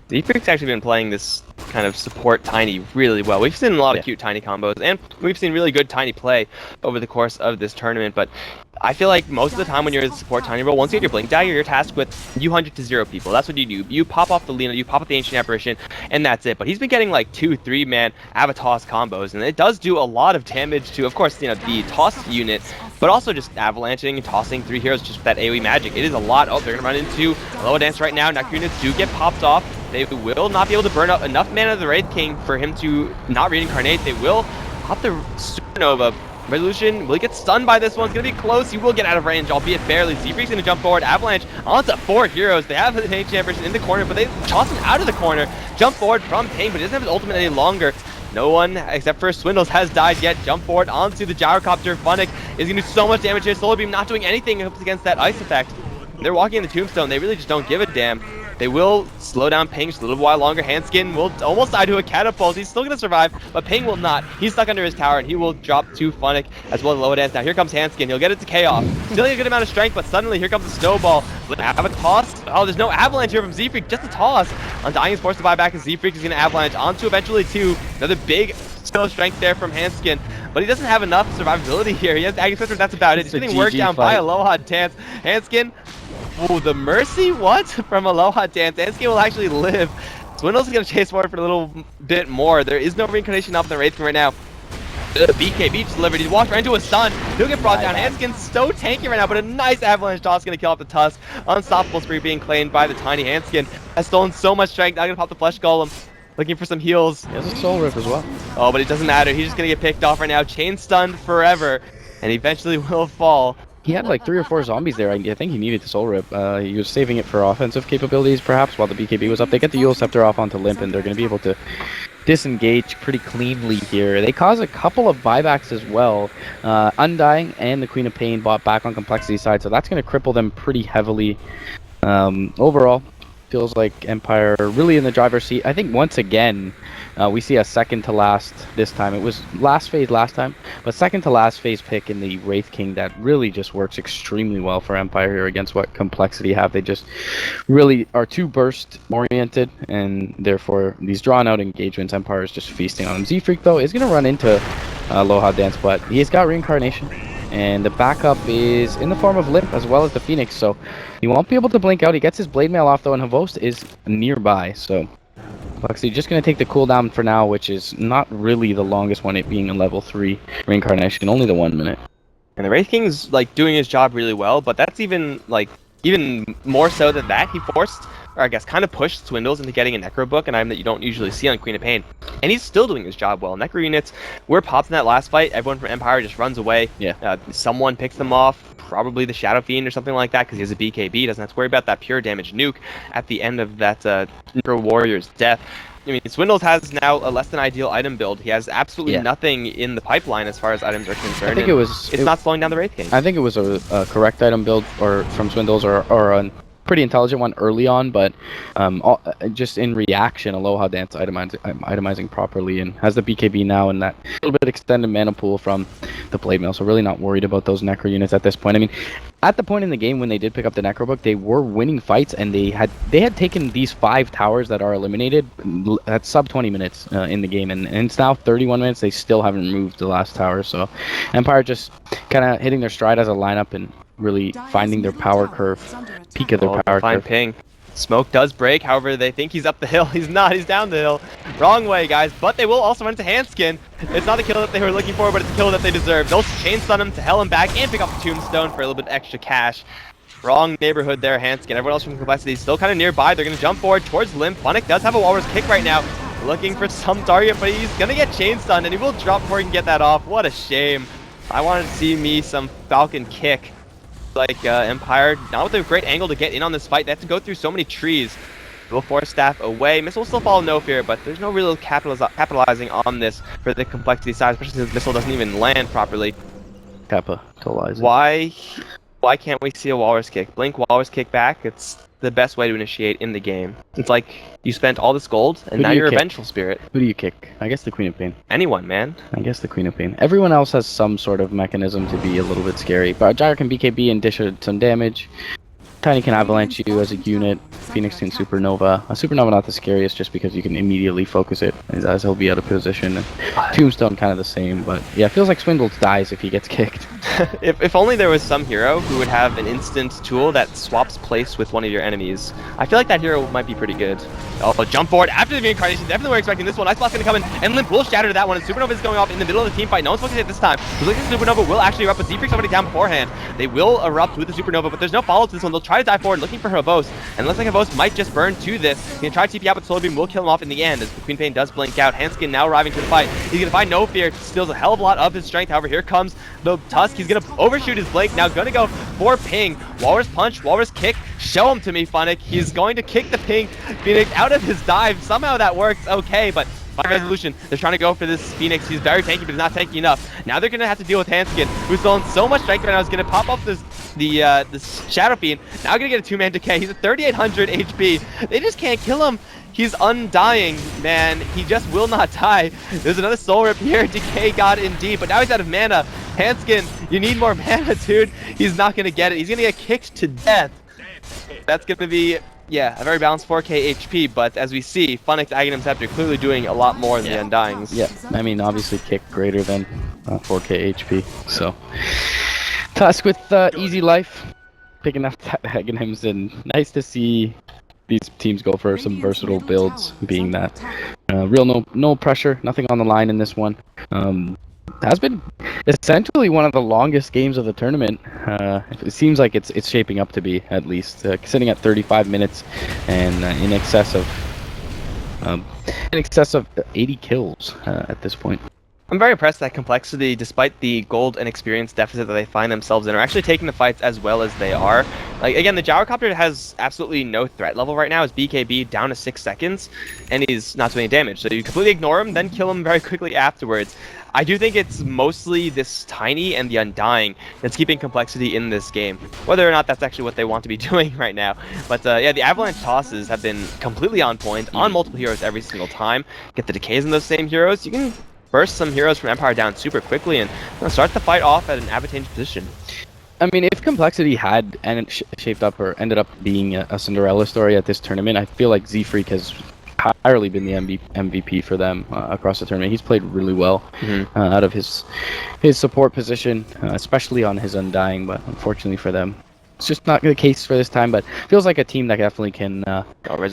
Z-Freak's actually been playing this kind of support Tiny really well. We've seen a lot of cute Tiny combos, and we've seen really good Tiny play over the course of this tournament, but I feel like most of the time when you're in the support Tiny role, once you get your Blink Dagger, you're tasked with U100 to 0 people. That's what you do. You pop off the Lina, you pop up the Ancient Apparition, and that's it. But he's been getting like 2-3 man Avatos combos, and it does do a lot of damage to, of course, the toss unit, but also just avalanching and tossing 3 heroes just with that AoE magic. It is a lot. Oh, they're going to run into Aloha Dance right now. Necro units do get popped off. They will not be able to burn up enough mana of the Wraith King for him to not reincarnate. They will pop the Supernova. Resolution, will he get stunned by this one? It's going to be close. He will get out of range, albeit barely. Z-Freak's going to jump forward. Avalanche onto 4 heroes. They have the Ancient Apparition in the corner, but they toss him out of the corner. Jump forward from Ping, but he doesn't have his ultimate any longer. No one, except for Swindles, has died yet. Jump forward onto the Gyrocopter. Funnick is going to do so much damage here. Solar Beam not doing anything against that ice effect. They're walking in the Tombstone. They really just don't give a damn. They will slow down Ping just a little while longer. Handskin will almost die to a catapult. He's still going to survive, but Ping will not. He's stuck under his tower, and he will drop to Funnick as well as Aloha Dance. Now here comes Handskin. He'll get it to Chaos. Still a good amount of strength, but suddenly here comes the Snowball. Have a toss. Oh, there's no avalanche here from Z-Freak. Just a toss. Undying is forced to buy back, and Z-Freak is going to avalanche onto eventually 2. Another big skill strength there from Handskin. But he doesn't have enough survivability here. He has Aggie Switcher, that's about it. He's getting worked down by Aloha Dance. Handskin. Oh, the Mercy? What? From Aloha Dance. Handskin will actually live. Swindles is going to chase forward for a little bit more. There is no reincarnation up in the Wraith King right now. BKB just delivered. He's walked right into a stun. He'll get brought down. Handskin's so tanky right now, but a nice avalanche toss going to kill off the Tusk. Unstoppable spree being claimed by the Tiny. Handskin has stolen so much strength. Now going to pop the Flesh Golem. Looking for some heals. He has a Soul Rip as well. Oh, but it doesn't matter. He's just going to get picked off right now. Chain stunned forever, and eventually will fall. He had like 3 or 4 zombies there. I think he needed the Soul Rip. He was saving it for offensive capabilities, perhaps, while the BKB was up. They get the Eul Scepter off onto Limp, and they're going to be able to disengage pretty cleanly here. They cause a couple of buybacks as well. Undying and the Queen of Pain bought back on Complexity side, so that's going to cripple them pretty heavily. Overall, feels like Empire really in the driver's seat. I think once again, we see a second to last this time. It was last phase last time, but second to last phase pick in the Wraith King that really just works extremely well for Empire here against what Complexity have. They just really are too burst oriented, and therefore these drawn out engagements, Empire is just feasting on them. Z-Freak though is going to run into Aloha Dance, but he's got reincarnation. And the backup is in the form of Limp as well as the Phoenix, so he won't be able to blink out. He gets his Blade Mail off though, and Havost is nearby, so Complexity just going to take the cooldown for now, which is not really the longest one, it being a level 3 reincarnation, only the 1 minute. And the Wraith King's like doing his job really well, but that's even more so than that. He forced, or I guess kind of pushed Swindles into getting a Necro book, an item that you don't usually see on Queen of Pain. And he's still doing his job well. Necro units were popped in that last fight. Everyone from Empire just runs away. Yeah. Someone picks them off, probably the Shadow Fiend or something like that, because he has a BKB. Doesn't have to worry about that pure damage nuke at the end of that Necro Warrior's death. I mean, Swindles has now a less than ideal item build. He has absolutely nothing in the pipeline as far as items are concerned. I think it's not slowing down the Wraith King. I think it was a correct item build or from Swindles or a pretty intelligent one early on, but just in reaction, Aloha Dance itemizing properly and has the BKB now and that little bit extended mana pool from the Blade Mail, so really not worried about those Necro units at this point. I mean, at the point in the game when they did pick up the Necro book, they were winning fights, and they had taken these 5 towers that are eliminated at sub 20 minutes in the game, and it's now 31 minutes. They still haven't moved the last tower, so Empire just kind of hitting their stride as a lineup and really finding their power curve, peak of their power curve. Ping. Smoke does break, however, they think he's up the hill. He's not, he's down the hill. Wrong way, guys, but they will also run into Handskin. It's not the kill that they were looking for, but it's the kill that they deserve. They'll chain stun him to hell and back and pick up the Tombstone for a little bit extra cash. Wrong neighborhood there, Handskin. Everyone else from Complexity is still kind of nearby. They're going to jump forward towards Limp. Funnick does have a Walrus kick right now, looking for some target, but he's going to get chain stunned, and he will drop before he can get that off. What a shame. I wanted to see me some Falcon kick. Like Empire, not with a great angle to get in on this fight. They have to go through so many trees. Dual Force Staff away. Missile will still follow No Fear, but there's no real capitalizing on this for the complexity side, especially since Missile doesn't even land properly. Capitalizing. Why can't we see a Walrus Kick? Blink Walrus Kick back. It's the best way to initiate in the game. It's like you spent all this gold, and now you're a Vengeful Spirit. Who do you kick? I guess the Queen of Pain. Anyone, man. I guess the Queen of Pain. Everyone else has some sort of mechanism to be a little bit scary. But Gyro can BKB and dish some damage. Tiny can avalanche you as a unit. Phoenix can supernova. A supernova not the scariest just because you can immediately focus it as he'll be out of position. And Tombstone kind of the same, but yeah, it feels like Swindle dies if he gets kicked. if only there was some hero who would have an instant tool that swaps place with one of your enemies. I feel like that hero might be pretty good. Oh, jump forward after the reincarnation. Definitely we're expecting this one. Ice Blast gonna come in, and Limp will shatter to that one. And Supernova is going off in the middle of the team fight. No one's focusing it this time. Looks like the Supernova will actually erupt, but Z-Freak's already down beforehand. They will erupt with the Supernova, but there's no follow to this one. They'll try to dive forward looking for Havos, and it looks like Havos might just burn to this. He's gonna try to TP out, but Solar Beam will kill him off in the end as the Queen Pain does blink out. Hanskin now arriving to the fight. He's gonna find No Fear, steals a hell of a lot of his strength. However, here comes the Tusk. He's gonna overshoot his blink. Now gonna go for ping. Walrus punch, Walrus kick. Show him to me, Funnick. He's going to kick the ping Phoenix out of his dive. Somehow that works okay, but by resolution, they're trying to go for this Phoenix. He's very tanky, but he's not tanky enough. Now they're gonna have to deal with Hanskin, who's throwing so much strength right now. He's gonna pop off this Shadow Fiend. Now gonna get a 2-man decay. He's at 3,800 HP. They just can't kill him. He's undying, man. He just will not die. There's another Soul Rip here. Decay God indeed, but now he's out of mana. Hanskin, you need more mana, dude. He's not gonna get it. He's gonna get kicked to death. That's gonna be, yeah, a very balanced 4k HP, but as we see, Funnick's Aghanim Scepter clearly doing a lot more than the Undyings. Yeah, I mean, obviously kick greater than 4k HP, so. Tusk with easy life, picking up that Aghanims, and nice to see these teams go for some versatile builds, being that real no pressure, nothing on the line in this one. Has been essentially one of the longest games of the tournament. It seems like it's shaping up to be, at least sitting at 35 minutes and in excess of 80 kills at this point. I'm very impressed that Complexity, despite the gold and experience deficit that they find themselves in, are actually taking the fights as well as they are. Like, again, the Gyrocopter has absolutely no threat level right now. His BKB down to 6 seconds, and he's not doing any damage. So you completely ignore him, then kill him very quickly afterwards. I do think it's mostly this Tiny and the Undying that's keeping Complexity in this game. Whether or not that's actually what they want to be doing right now. But yeah, the Avalanche tosses have been completely on point on multiple heroes every single time. Get the decays in those same heroes. You can burst some heroes from Empire down super quickly and start the fight off at an advantageous position. I mean, if Complexity had shaped up or ended up being a Cinderella story at this tournament, I feel like Z-Freak has entirely been the MVP for them across the tournament. He's played really well out of his support position, especially on his Undying, but unfortunately for them, it's just not the case for this time. But feels like a team that definitely can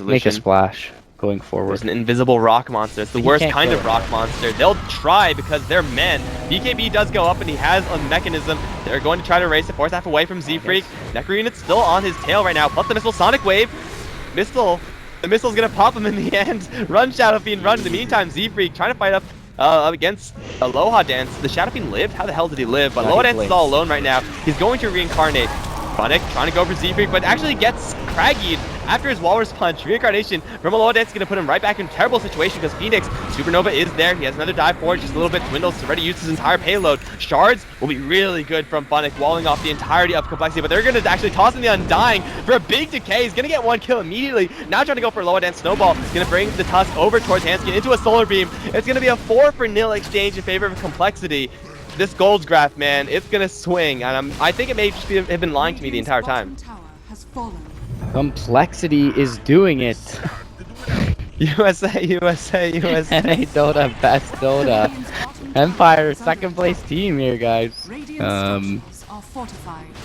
make a splash going forward. There's an invisible rock monster. It's the worst kind of rock monster. They'll try because they're men. BKB does go up and he has a mechanism. They're going to try to race the force half away from Z-Freak. Necro Unit's still on his tail right now, plus the missile Sonic Wave. The missile's gonna pop him in the end. Run, Shadow Fiend, run. In the meantime, Z-Freak trying to fight up against Aloha Dance. The Shadow Fiend lived? How the hell did he live? But Aloha Dance is all alone right now. He's going to reincarnate. Funnick trying to go for Z-Freak, but actually gets Craggied after his Walrus Punch. Reincarnation from Aloha Dance is going to put him right back in a terrible situation because Phoenix, Supernova is there. He has another dive forward, just a little bit dwindles to already use his entire payload. Shards will be really good from Funnick, walling off the entirety of Complexity, but they're going to actually toss in the Undying for a big decay. He's going to get one kill immediately. Now trying to go for Aloha Dance Snowball. He's going to bring the Tusk over towards Hanskin into a Solar Beam. It's going to be a 4-0 exchange in favor of Complexity. This Gold's Graph, man, it's gonna swing, and I think it may just have been lying to me the entire time. Complexity is doing it. USA, USA, USA. NA Dota, best Dota. Empire, second place team here, guys.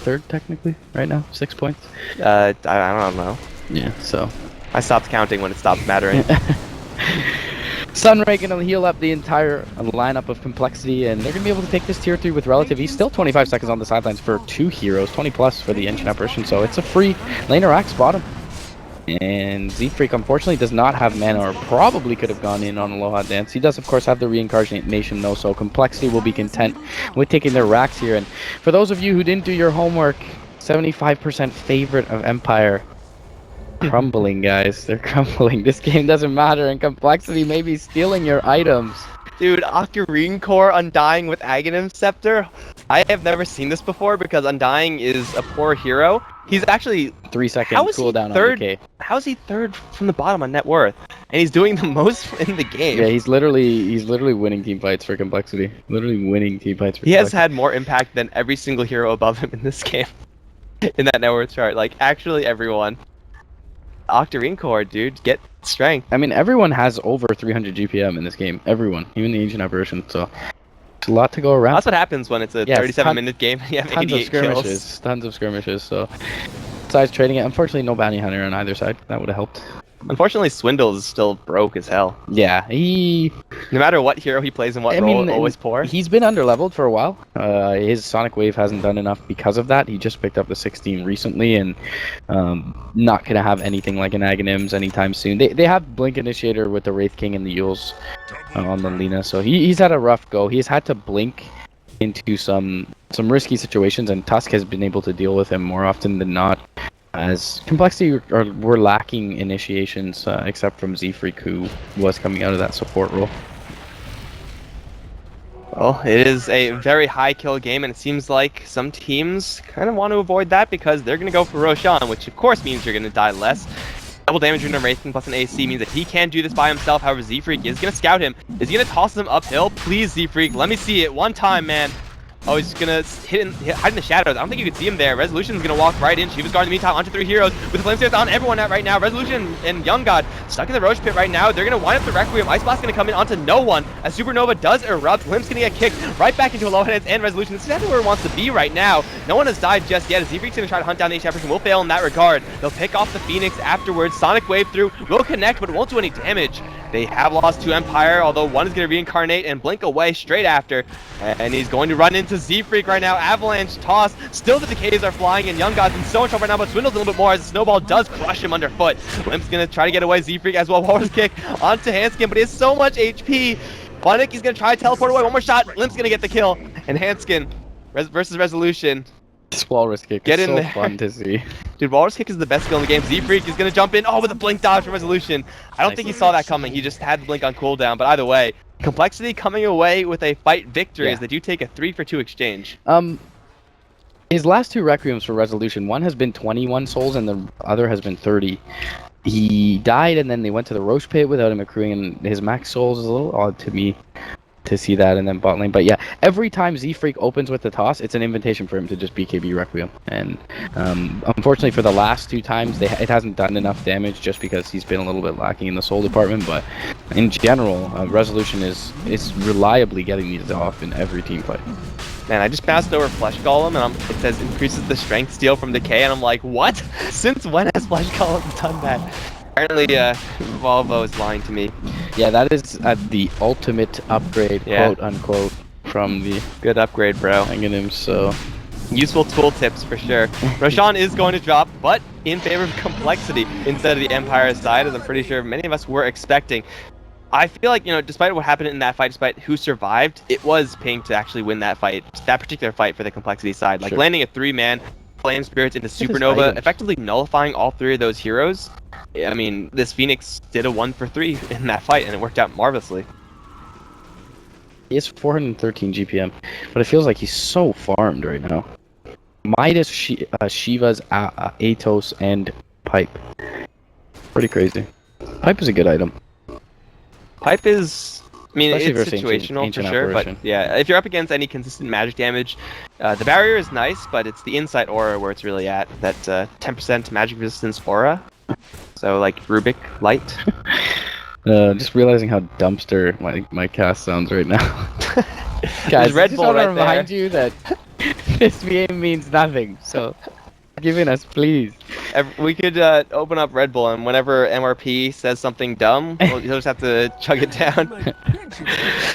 Third technically, right now, 6 points. I don't know. Yeah, so. I stopped counting when it stopped mattering. Sunray gonna heal up the entire lineup of Complexity, and they're gonna be able to take this tier 3 with relative ease. Still 25 seconds on the sidelines for 2 heroes, 20 plus for the engine apparition, so it's a free laner axe bottom. And Z-Freak unfortunately does not have mana, or probably could have gone in on Aloha Dance. He does of course have the reincarnation though, so Complexity will be content with taking their racks here. And for those of you who didn't do your homework, 75% favorite of Empire. crumbling, guys. They're crumbling. This game doesn't matter, and complexity may be stealing your items. Dude, Octarine Core Undying with Aghanim Scepter. I have never seen this before because Undying is a poor hero. He's actually 3-second cooldown on decay. How is he third from the bottom on net worth? And he's doing the most in the game. Yeah, he's literally winning team fights for complexity. Literally winning team fights for complexity. He has had more impact than every single hero above him in this game. In that net worth chart. Like, actually everyone. Octarine Core, dude, get strength. I mean, everyone has over 300 GPM in this game. Everyone, even the ancient apparition. So it's a lot to go around. That's what happens when it's a 37-minute game. You have 88 kills. Tons of skirmishes. So besides trading it, unfortunately, no bounty hunter on either side. That would have helped. Unfortunately, Swindle is still broke as hell. Yeah, no matter what hero he plays and what role, always poor. He's been underleveled for a while. His Sonic Wave hasn't done enough because of that. He just picked up the 16 recently, and not gonna have anything like an Aghanims anytime soon. They have Blink Initiator with the Wraith King and the Yules on the Lina, so he's had a rough go. He's had to blink into some risky situations, and Tusk has been able to deal with him more often than not. As complexity were lacking initiations, except from Z-Freak, who was coming out of that support role. Well, it is a very high kill game, and it seems like some teams kind of want to avoid that because they're going to go for Roshan, which of course means you're going to die less. Double damage in a Wraith plus an AC means that he can't do this by himself. However, Z-Freak is going to scout him. Is he going to toss him uphill? Please, Z-Freak, let me see it one time, man. Oh, he's gonna hide in the shadows. I don't think you can see him there. Resolution's gonna walk right in. Shiva's guard in the meantime onto 3 heroes with the flame stairs on everyone out right now. Resolution and Young God stuck in the Roach Pit right now. They're gonna wind up the Requiem. Ice Blast gonna come in onto no one as Supernova does erupt. Limp's gonna get kicked right back into a low head and Resolution. This is exactly where he wants to be right now. No one has died just yet. Z-Freak's gonna try to hunt down the H-Apparition. Will fail in that regard. They'll pick off the Phoenix afterwards. Sonic Wave through will connect, but it won't do any damage. They have lost to Empire, although one is going to reincarnate and blink away straight after. And he's going to run into Z-Freak right now. Avalanche, toss. Still the decays are flying, and Young God's in so much trouble right now, but Swindle's a little bit more as the snowball does crush him underfoot. Limp's going to try to get away. Z-Freak as well. Walrus kick onto Hanskin, but he has so much HP. Bonic, he's going to try to teleport away. One more shot. Limp's going to get the kill. And Hanskin versus Resolution. This Walrus kick is so fun to see. Dude, Walrus kick is the best skill in the game. Z-Freak is going to jump in. Oh, with a blink dodge from Resolution. I don't think he saw that coming. He just had the blink on cooldown. But either way, Complexity coming away with a fight victory as they do take a 3-for-2 exchange. His last 2 Requiems for Resolution, one has been 21 souls and the other has been 30. He died and then they went to the Roach Pit without him accruing, and his max souls is a little odd to me to see that in then bot lane. But yeah, every time Z-Freak opens with the toss, it's an invitation for him to just BKB Requiem. And unfortunately for the last 2 times, it hasn't done enough damage just because he's been a little bit lacking in the soul department. But in general, Resolution is reliably getting these off in every team fight. Man, I just passed over Flesh Golem, and it says increases the strength steal from Decay, and I'm like, what? Since when has Flesh Golem done that? Apparently, Volvo is lying to me. Yeah, that is the ultimate upgrade, quote unquote, from the good upgrade, bro. Aghanim, so useful tool tips for sure. Roshan is going to drop, but in favor of Complexity instead of the Empire side, as I'm pretty sure many of us were expecting. I feel like, despite what happened in that fight, despite who survived, it was Pink to actually win that fight, that particular fight for the Complexity side. Like landing a 3-man Flame Spirits into Supernova, effectively nullifying all 3 of those heroes. I mean, this Phoenix did a 1-for-3 in that fight, and it worked out marvelously. He has 413 GPM, but it feels like he's so farmed right now. Midas, Shiva's, Atos, and Pipe. Pretty crazy. Pipe is a good item. Pipe is, I mean, especially it's situational for sure, but yeah, if you're up against any consistent magic damage, the barrier is nice, but it's the Insight aura where it's really at, that 10% magic resistance aura. So like Rubik Light. Just realizing how dumpster my cast sounds right now. Guys, Red Bull right remind you that this game means nothing, so give in us, please. We could open up Red Bull, and whenever MRP says something dumb, he'll just have to chug it down.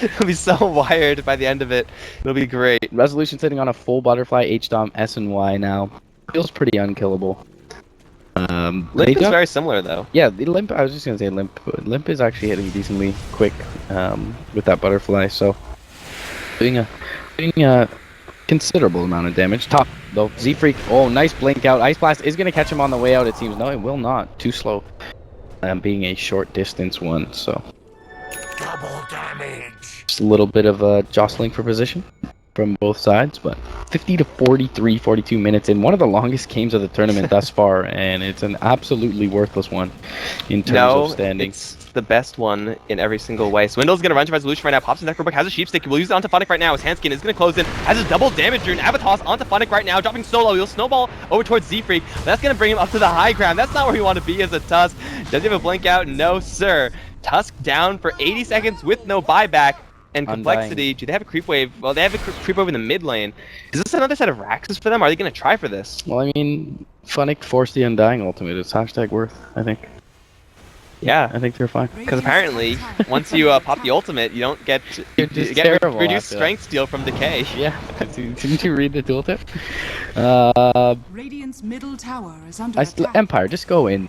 He'll be so wired by the end of it. It'll be great. Resolution sitting on a full butterfly H-Dom S and Y now. Feels pretty unkillable. Limp is very similar though. Yeah, the Limp, I was just gonna say Limp. Limp is actually hitting decently quick with that butterfly, so doing a considerable amount of damage. Top though, Z-Freak, oh, nice blink out. Ice Blast is going to catch him on the way out, it seems. No, it will not. Too slow. Being a short distance one, so. Double damage. Just a little bit of jostling for position from both sides, but 50 to 43, 42 minutes in one of the longest games of the tournament thus far, and it's an absolutely worthless one in terms of standing. It's the best one in every single way. Swindle's going to run to Resolution right now, pops in Necrobook, has a Sheep Stick, will use it onto Funnick right now, his Handskin is going to close in, has a double damage rune, Avatos onto Funnick right now, dropping solo, he'll snowball over towards Z-Freak, that's going to bring him up to the high ground. That's not where you want to be as a Tusk. Does he have a blink out? No, sir. Tusk down for 80 seconds with no buyback. And Complexity, do they have a creep wave? Well, they have a creep wave in the mid lane. Is this another set of Raxes for them? Are they going to try for this? Well, I mean, Funnick forced the Undying ultimate. It's #worth, I think. Yeah. I think they're fine. Because apparently, once you pop the ultimate, you don't get reduced strength steal from Decay. Yeah. Didn't you read the tooltip? Radiant's middle tower is under attack. Empire, just go in.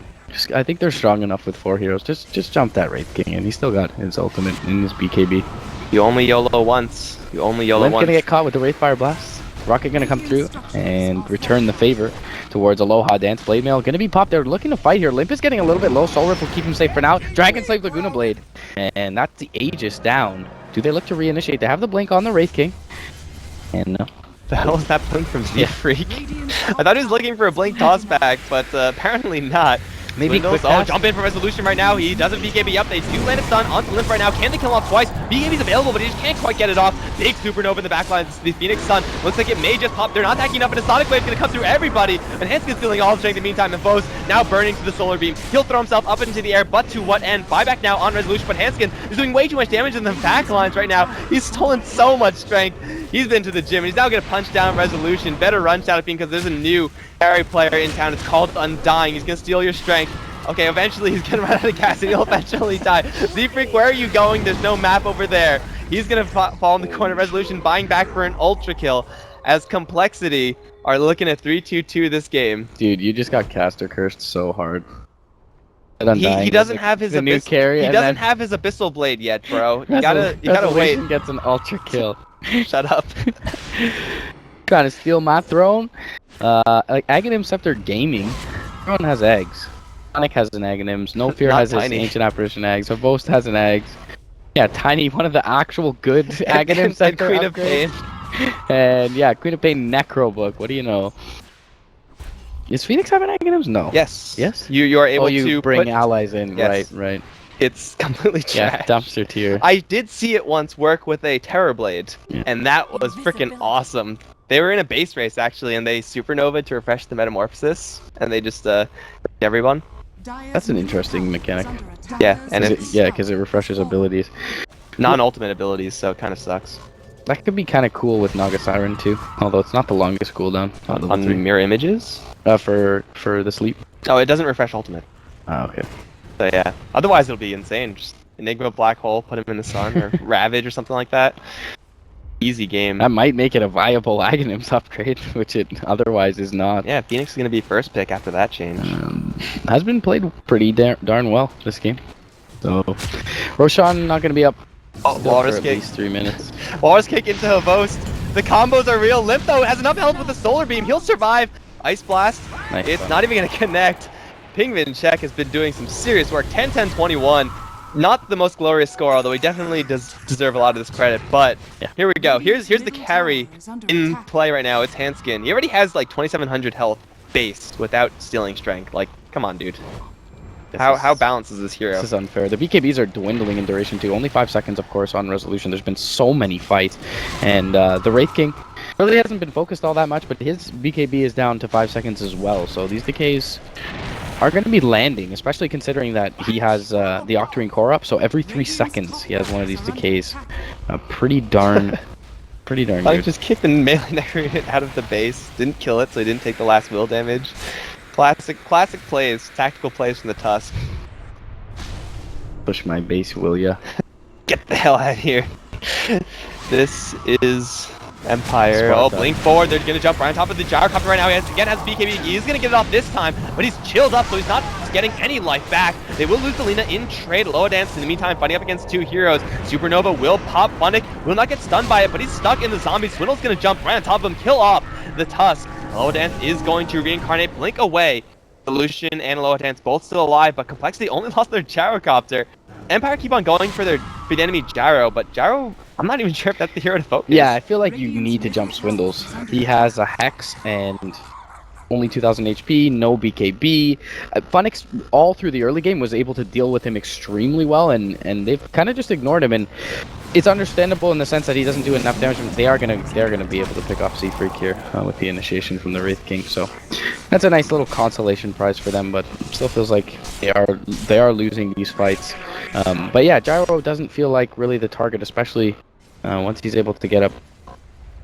I think they're strong enough with 4 heroes. Just jump that Wraith King, and he still got his ultimate in his BKB. You only YOLO once. You only YOLO Limp's once. gonna get caught with the Wraithfire Blast. Rocket gonna come through and return the favor towards Aloha Dance. Blade Mail gonna be popped. They're looking to fight here. Limp is getting a little bit low. Soul Rip will keep him safe for now. Dragon Slave Laguna Blade. And that's the Aegis down. Do they look to reinitiate? They have the blink on the Wraith King. And no. The hell was that blink from Z-Freak? I thought he was looking for a blink toss back, but apparently not. Maybe quick jump in for Resolution right now. He doesn't BKB up. They do land a stun onto Limp right now. Can they kill him off twice? BKB's available, but he just can't quite get it off. Big supernova in the backline. The Phoenix Sun looks like it may just pop. They're not attacking up, and a Sonic Wave's gonna come through everybody. And Hanskin's stealing all the strength in the meantime. And Foes now burning to the Solar Beam. He'll throw himself up into the air, but to what end? Buyback now on Resolution, but Hanskin is doing way too much damage in the backlines right now. He's stolen so much strength. He's been to the gym, and he's now gonna punch down Resolution. Better run, Shadow Fiend, because there's a new carry player in town. It's called Undying. He's gonna steal your strength. Okay, eventually he's gonna run out of gas and he'll eventually die. Z-Freak, where are you going? There's no map over there. He's gonna fall in the corner. Resolution buying back for an ultra kill as Complexity are looking at 3-2-2 this game. Dude, you just got caster cursed so hard. He doesn't have his new carry. He doesn't have his Abyssal Blade yet, bro. You gotta wait. Gets an ultra kill. Shut up. Trying to steal my throne. Like Aghanim Scepter Gaming. Everyone has eggs. Sonic has an Aghanims. No Fear has his Ancient Apparition eggs. Havost has an eggs. Yeah, Tiny, one of the actual good Aghanim Scepter Queen of Pain. And yeah, Queen of Pain Necro Book. What do you know? Is Phoenix having Aghanims? No. Yes. Yes? You are able to bring allies in. Yes. Right. It's completely trash. Yeah, dumpster tier. I did see it once work with a Terror Blade, and that was freaking awesome. They were in a base race actually, and they supernova to refresh the Metamorphosis, and they just everyone. That's an interesting mechanic. Yeah, and because it refreshes abilities. Non-ultimate abilities, so it kind of sucks. That could be kind of cool with Naga Siren too, although it's not the longest cooldown. On the mirror images? For the sleep. Oh, it doesn't refresh ultimate. Oh, okay. So yeah, otherwise it'll be insane. Just Enigma Black Hole, put him in the sun, or Ravage or something like that. Easy game. That might make it a viable Aghanims upgrade, which it otherwise is not. Yeah, Phoenix is going to be first pick after that change. Has been played pretty darn well this game. So, Roshan not going to be up Walrus for at least 3 minutes. Walrus kick into Havost. The combos are real. Limp though has enough health with the Solar Beam. He'll survive. Ice Blast. Nice it's not even going to connect. Pingvin Check has been doing some serious work. 10-10-21. Not the most glorious score, although he definitely does deserve a lot of this credit. But here we go. Here's the carry in play right now. It's Hanskin. He already has like 2,700 health base without stealing strength. Like, come on, dude. How balanced is this hero? This is unfair. The BKBs are dwindling in duration too. Only 5 seconds, of course, on Resolution. There's been so many fights, and the Wraith King really hasn't been focused all that much. But his BKB is down to 5 seconds as well. So these decays are going to be landing, especially considering that he has the Octarine core up. So every 3 seconds, he has one of these decays. Pretty darn good. I just kicked the melee Necrounit out of the base. Didn't kill it, so he didn't take the last will damage. Classic plays, tactical plays from the Tusk. Push my base, will ya? Get the hell out of here. This is Empire. Sparta. Blink forward. They're gonna jump right on top of the gyrocopter right now. He has BKB. He's gonna get it off this time, but he's chilled up, so he's not getting any life back. They will lose the Lina in trade. Loa Dance in the meantime fighting up against two heroes. Supernova will pop. Funnick will not get stunned by it, but he's stuck in the zombie. Swindle's going to jump right on top of him, kill off the Tusk. Loa Dance is going to reincarnate, blink away. Solution and Loa Dance both still alive, but Complexity only lost their gyrocopter. Empire keep on going for their big enemy Gyro, but Gyro, I'm not even sure if that's the hero to focus. Yeah, I feel like you need to jump Swindles. He has a Hex and only 2000 HP, no BKB. Funix, all through the early game, was able to deal with him extremely well, and they've kind of just ignored him. And it's understandable in the sense that he doesn't do enough damage, but they're gonna be able to pick off Seafreak here with the initiation from the Wraith King. So that's a nice little consolation prize for them, but still feels like they are losing these fights. But yeah, Gyro doesn't feel like really the target, especially once he's able to get up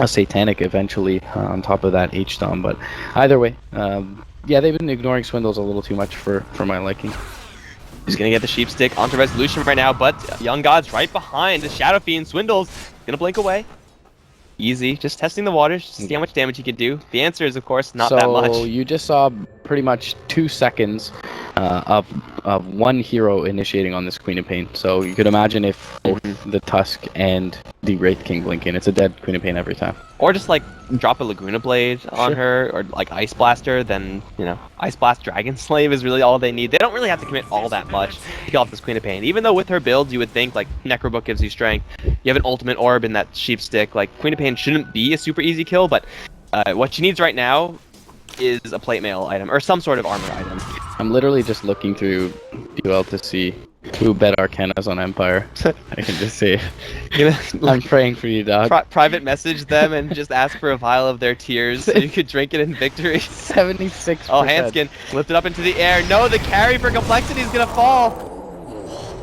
a Satanic eventually on top of that H-Stomp. But either way, yeah, they've been ignoring Swindles a little too much for my liking. He's gonna get the Sheep Stick onto Resolution right now, but Young God's right behind. The Shadow Fiend, Swindles, gonna blink away. Easy, just testing the waters, just to see how much damage he could do. The answer is, of course, not that much. So you just saw pretty much 2 seconds of one hero initiating on this Queen of Pain. So you could imagine if both the Tusk and the Wraith King blink in, it's a dead Queen of Pain every time. Or just like drop a Laguna Blade on her, or like Ice Blaster, then, you know, Ice Blast Dragon Slave is really all they need. They don't really have to commit all that much to kill off this Queen of Pain. Even though with her builds, you would think, like, Necrobook gives you strength, you have an ultimate orb in that Sheep Stick, like, Queen of Pain shouldn't be a super easy kill, but what she needs right now is a plate mail item, or some sort of armor item. I'm literally just looking through duel to see who bet Arcanas on Empire. I can just say, I'm praying for you, dog. Private message them and just ask for a vial of their tears so you could drink it in victory. 76%. Oh, Hanskin lifted up into the air. No, the carry for Complexity is gonna fall.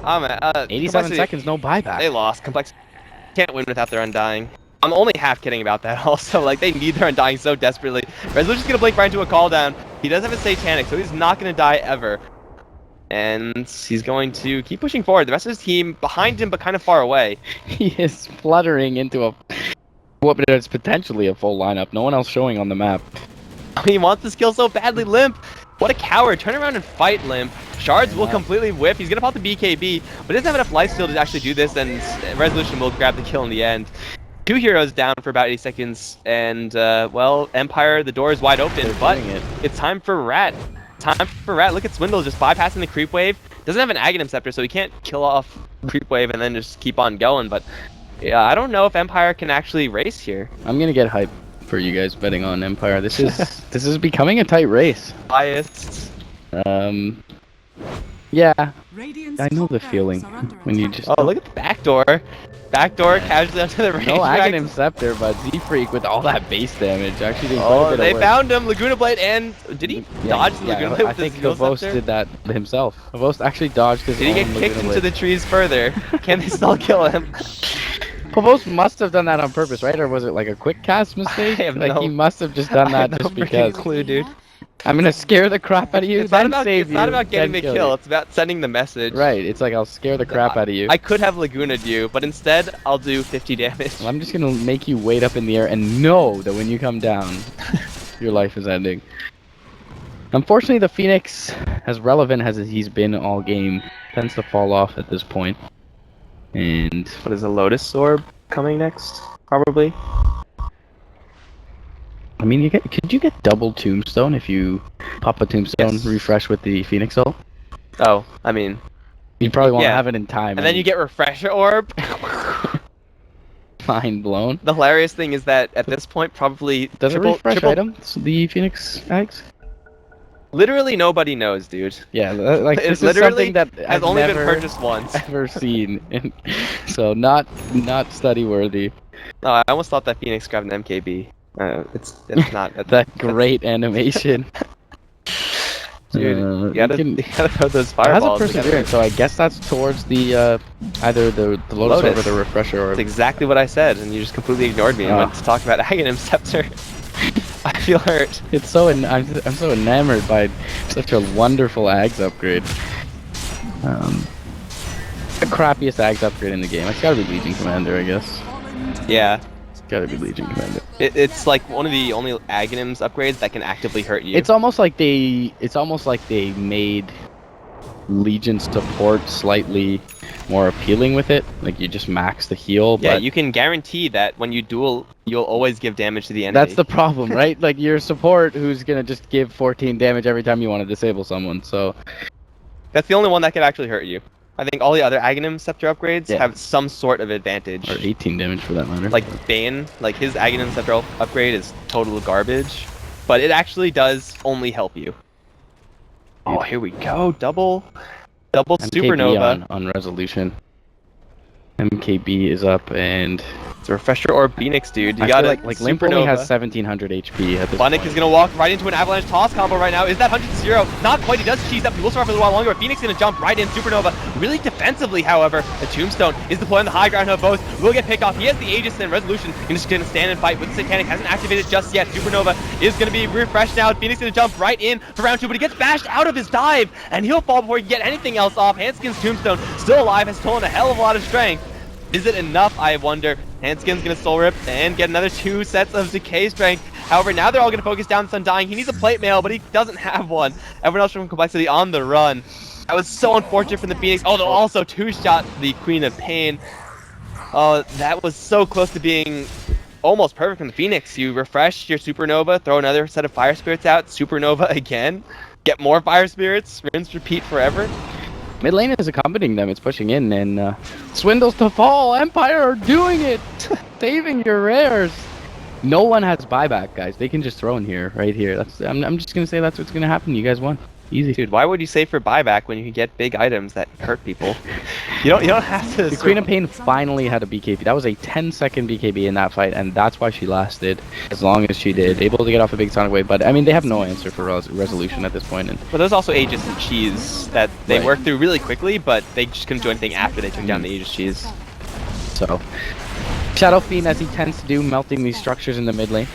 Oh man, 87 seconds, no buyback. They lost. Complexity can't win without their Undying. I'm only half kidding about that also. Like, they need their Undying so desperately. Resolution's gonna blink right into a call down. He does have a Satanic, so he's not gonna die ever. And he's going to keep pushing forward. The rest of his team behind him, but kind of far away. He is fluttering into what is potentially a full lineup. No one else showing on the map. He wants this kill so badly. Limp, what a coward. Turn around and fight, Limp. Shards will completely whiff. He's gonna pop the BKB, but he doesn't have enough lifesteal to actually do this, and Resolution will grab the kill in the end. Two heroes down for about 80 seconds, and, well, Empire, the door is wide open, but it's time for Rat. Time for Rat. Look at Swindle just bypassing the creep wave. Doesn't have an Aghanim Scepter, so he can't kill off creep wave and then just keep on going, but yeah, I don't know if Empire can actually race here. I'm gonna get hype for you guys betting on Empire. This is becoming a tight race. Biased. Yeah, I know the feeling when you just... Oh, look at the backdoor. Backdoor casually onto the range. No Aghanim Scepter, but Z-Freak with all that base damage actually did quite a bit of they work. found him. Laguna Blade, and did he dodge the Laguna Blade I with think his Vos Scepter? did that himself. Vos actually dodged his Did he get own kicked Laguna into Blade. the trees further? Can they still kill him? Vos must have done that on purpose, right? Or was it like a quick cast mistake? I have Like, no- he must have just done that I have just no because. clue, dude. I'm gonna scare the crap out of you, It's not then about, save it's not you, about getting the then kill. you. It's about sending the message. Right, it's like I'll scare the crap out of you. I could have Laguna'd you, but instead I'll do 50 damage. I'm just gonna make you wait up in the air and know that when you come down, your life is ending. Unfortunately, the Phoenix, as relevant as he's been all game, tends to fall off at this point. And What is a Lotus Orb coming next? Probably. I mean, could you get double Tombstone if you pop a Tombstone refresh with the Phoenix ult? Oh, I mean, You probably won't Yeah. have it in time. and then you get Refresher Orb. mind blown. The hilarious thing is that at this point, probably Does it refresh items, the Phoenix eggs? Literally nobody knows, dude. Yeah, like It this is literally something that has I've only been never purchased once. ever seen, so not study worthy. No, I almost thought that Phoenix grabbed an MKB. It's not. That great animation. Dude, you gotta throw those It has a fireballs. perseverance, so I guess that's towards the either the Lotus Orb or the Refresher Orb. That's exactly what I said, and you just completely ignored me and went to talk about Aghanim Scepter. I feel hurt. It's so I'm so enamored by such a wonderful Ags upgrade. The crappiest Ags upgrade in the game. It's gotta be Legion Commander, I guess. Yeah. It's gotta be Legion Commander. It's like one of the only Aghanims upgrades that can actively hurt you. It's almost like they made Legion support slightly more appealing with it. Like you just max the heal. Yeah, but you can guarantee that when you duel, you'll always give damage to the enemy. that's the problem, right? Like your support who's gonna just give 14 damage every time you want to disable someone. So that's the only one that could actually hurt you. I think all the other Aghanim Scepter upgrades have some sort of advantage. Or 18 damage for that matter. Like Bane, like his Aghanim Scepter upgrade is total garbage, but it actually does only help you. Oh, here we go. Double MKB supernova on resolution. MKB is up and it's a refresher or Phoenix, dude. You I gotta feel like Limp only has 1700 HP at this Bunnick point. is gonna walk right into an avalanche toss combo right now. Is that 100-0? Not quite. He does cheese up. He will survive for a little while longer. But Phoenix gonna jump right in. Supernova really defensively, however. The Tombstone is deploying the high ground of both. Will get picked off. He has the Aegis and Resolution. He's just gonna stand and fight with the Satanic. Hasn't activated just yet. Supernova is gonna be refreshed now. Phoenix gonna jump right in for round 2, but he gets bashed out of his dive, and he'll fall before he can get anything else off. Hanskin's Tombstone still alive, has stolen a hell of a lot of strength. Is it enough, I wonder? Hanskin's gonna soul rip and get another 2 sets of decay strength. However, now they're all gonna focus down this Undying. He needs a plate mail, but he doesn't have one. Everyone else from Complexity on the run. That was so unfortunate from the Phoenix. Oh, they'll also 2-shot the Queen of Pain. Oh, that was so close to being almost perfect from the Phoenix. You refresh your Supernova, throw another set of Fire Spirits out, Supernova again, get more Fire Spirits, rinse, repeat forever. Mid lane is accompanying them. It's pushing in, and Swindles to fall. Empire are doing it, saving your rares. No one has buyback, guys. They can just throw in here, right here. That's. I'm just gonna say that's what's gonna happen. You guys won. Easy. Dude, why would you save for buyback when you can get big items that hurt people? You don't have to. The Queen of Pain finally had a BKB. That was a 10-second BKB in that fight, and that's why she lasted as long as she did. Able to get off a big Sonic Wave, but I mean, they have no answer for resolution at this point. And but there's also Aegis and Cheese that they worked through really quickly, but they just couldn't do anything after they took down the Aegis Cheese. So, Shadow Fiend, as he tends to do, melting these structures in the mid lane.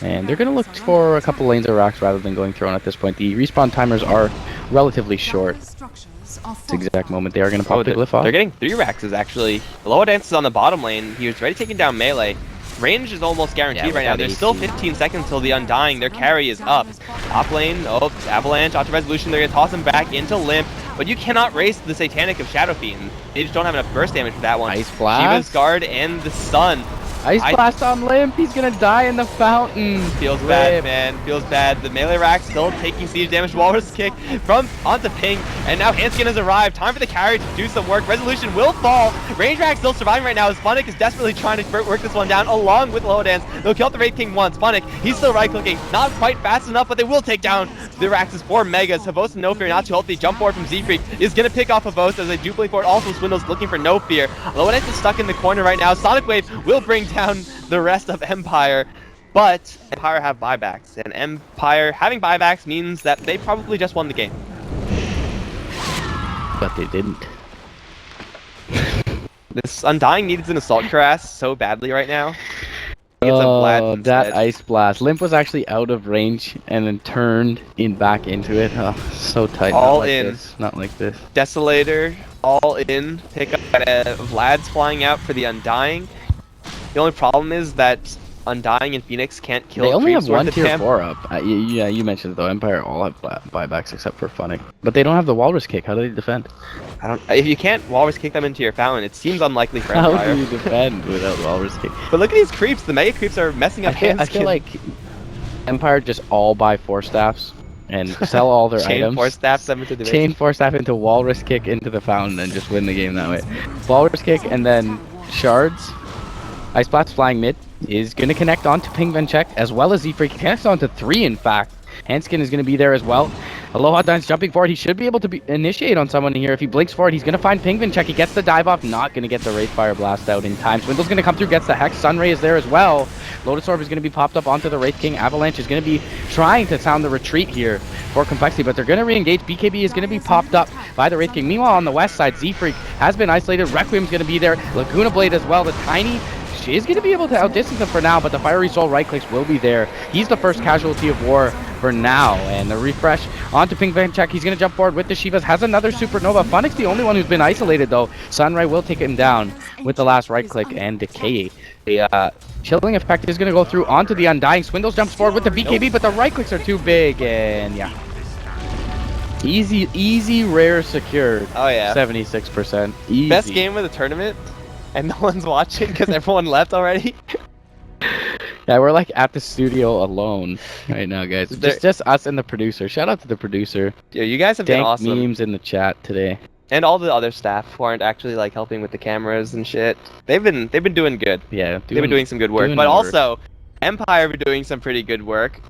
And they're going to look for a couple lanes of rocks rather than going throne at this point. The respawn timers are relatively short. This exact moment they are going to pop the glyph off. They're getting 3 racks actually. Loa Dance is on the bottom lane. He was already taking down melee. Range is almost guaranteed right now. There's still 15 seconds till the Undying. Their carry is up. Top lane, Avalanche, onto Resolution. They're going to toss him back into Limp. But you cannot race the Satanic of Shadow Fiend. They just don't have enough burst damage for that one. Ice Blast. Shiva's Guard and the Sun. Ice Blast on Limp, he's gonna die in the fountain. Feels bad, man. Feels bad. The melee rack still taking siege damage. Walrus kick from onto Ping, and now Hanskin has arrived. Time for the carry to do some work. Resolution will fall. Range rack still surviving right now as Funnick is desperately trying to work this one down along with Low Dance. They'll kill the Wraith King once. Funnick, he's still right clicking. Not quite fast enough, but they will take down the Rax's 4 megas. Havos and No Fear not too healthy. Jump forward from Z-Freak is gonna pick off Havos as they do play forward. Also Swindle's looking for No Fear. Low Dance is stuck in the corner right now. Sonic Wave will bring down the rest of Empire, but Empire have buybacks, and Empire having buybacks means that they probably just won the game. But they didn't. This Undying needs an Assault Cuirass so badly right now. Oh, that Ice Blast. Limp was actually out of range and then turned back into it. Oh, so tight. All in. Not like this. Desolator, all in. Pick up Vlad's flying out for the Undying. The only problem is that Undying and Phoenix can't kill. They only have 1 tier 4 up. Yeah, you mentioned it though. Empire all have buybacks except for Funnick. But they don't have the Walrus Kick. How do they defend? I don't. If you can't Walrus Kick them into your fountain, it seems unlikely for Empire. How do you defend without Walrus Kick? But look at these creeps. The mega creeps are messing up. I feel like Empire just all buy 4 staffs and sell all their items. 4 staffs them into the base. Chain 4 staff into Walrus Kick into the fountain and just win the game that way. Walrus Kick and then Shards. Ice Blast flying mid is going to connect onto Ping Vencheck as well as Z-Freak. Connects onto 3 in fact. Hanskin is going to be there as well. Aloha Dine's jumping forward. He should be able to initiate on someone here. If he blinks forward, he's going to find Ping Vencheck. He gets the dive off. Not going to get the Wraith Fire Blast out in time. Swindle's going to come through, gets the Hex. Sunray is there as well. Lotus Orb is going to be popped up onto the Wraith King. Avalanche is going to be trying to sound the retreat here for Complexity, but they're going to re-engage. BKB is going to be popped up by the Wraith King. Meanwhile, on the west side, Z-Freak has been isolated. Requiem's going to be there. Laguna Blade as well. The Tiny... She is going to be able to outdistance him for now, but the Fiery Soul right clicks will be there. He's the first casualty of war for now. And the refresh onto Ping Vencheck. He's going to jump forward with the Shivas. Has another Supernova. Funnick's the only one who's been isolated, though. Sunray will take him down with the last right click and decay. The chilling effect is going to go through onto the Undying. Swindles jumps forward with the BKB, but the right clicks are too big. And yeah. Easy, rare, secured. Oh yeah. 76%. Easy. Best game of the tournament, and no one's watching because everyone left already. Yeah, we're like at the studio alone right now, guys. Just us and the producer. Shout out to the producer. Yeah, you guys have been awesome. Memes in the chat today. And all the other staff who aren't actually like helping with the cameras and shit. They've been doing good. Yeah, they've been doing some good work. But also, Empire have been doing some pretty good work.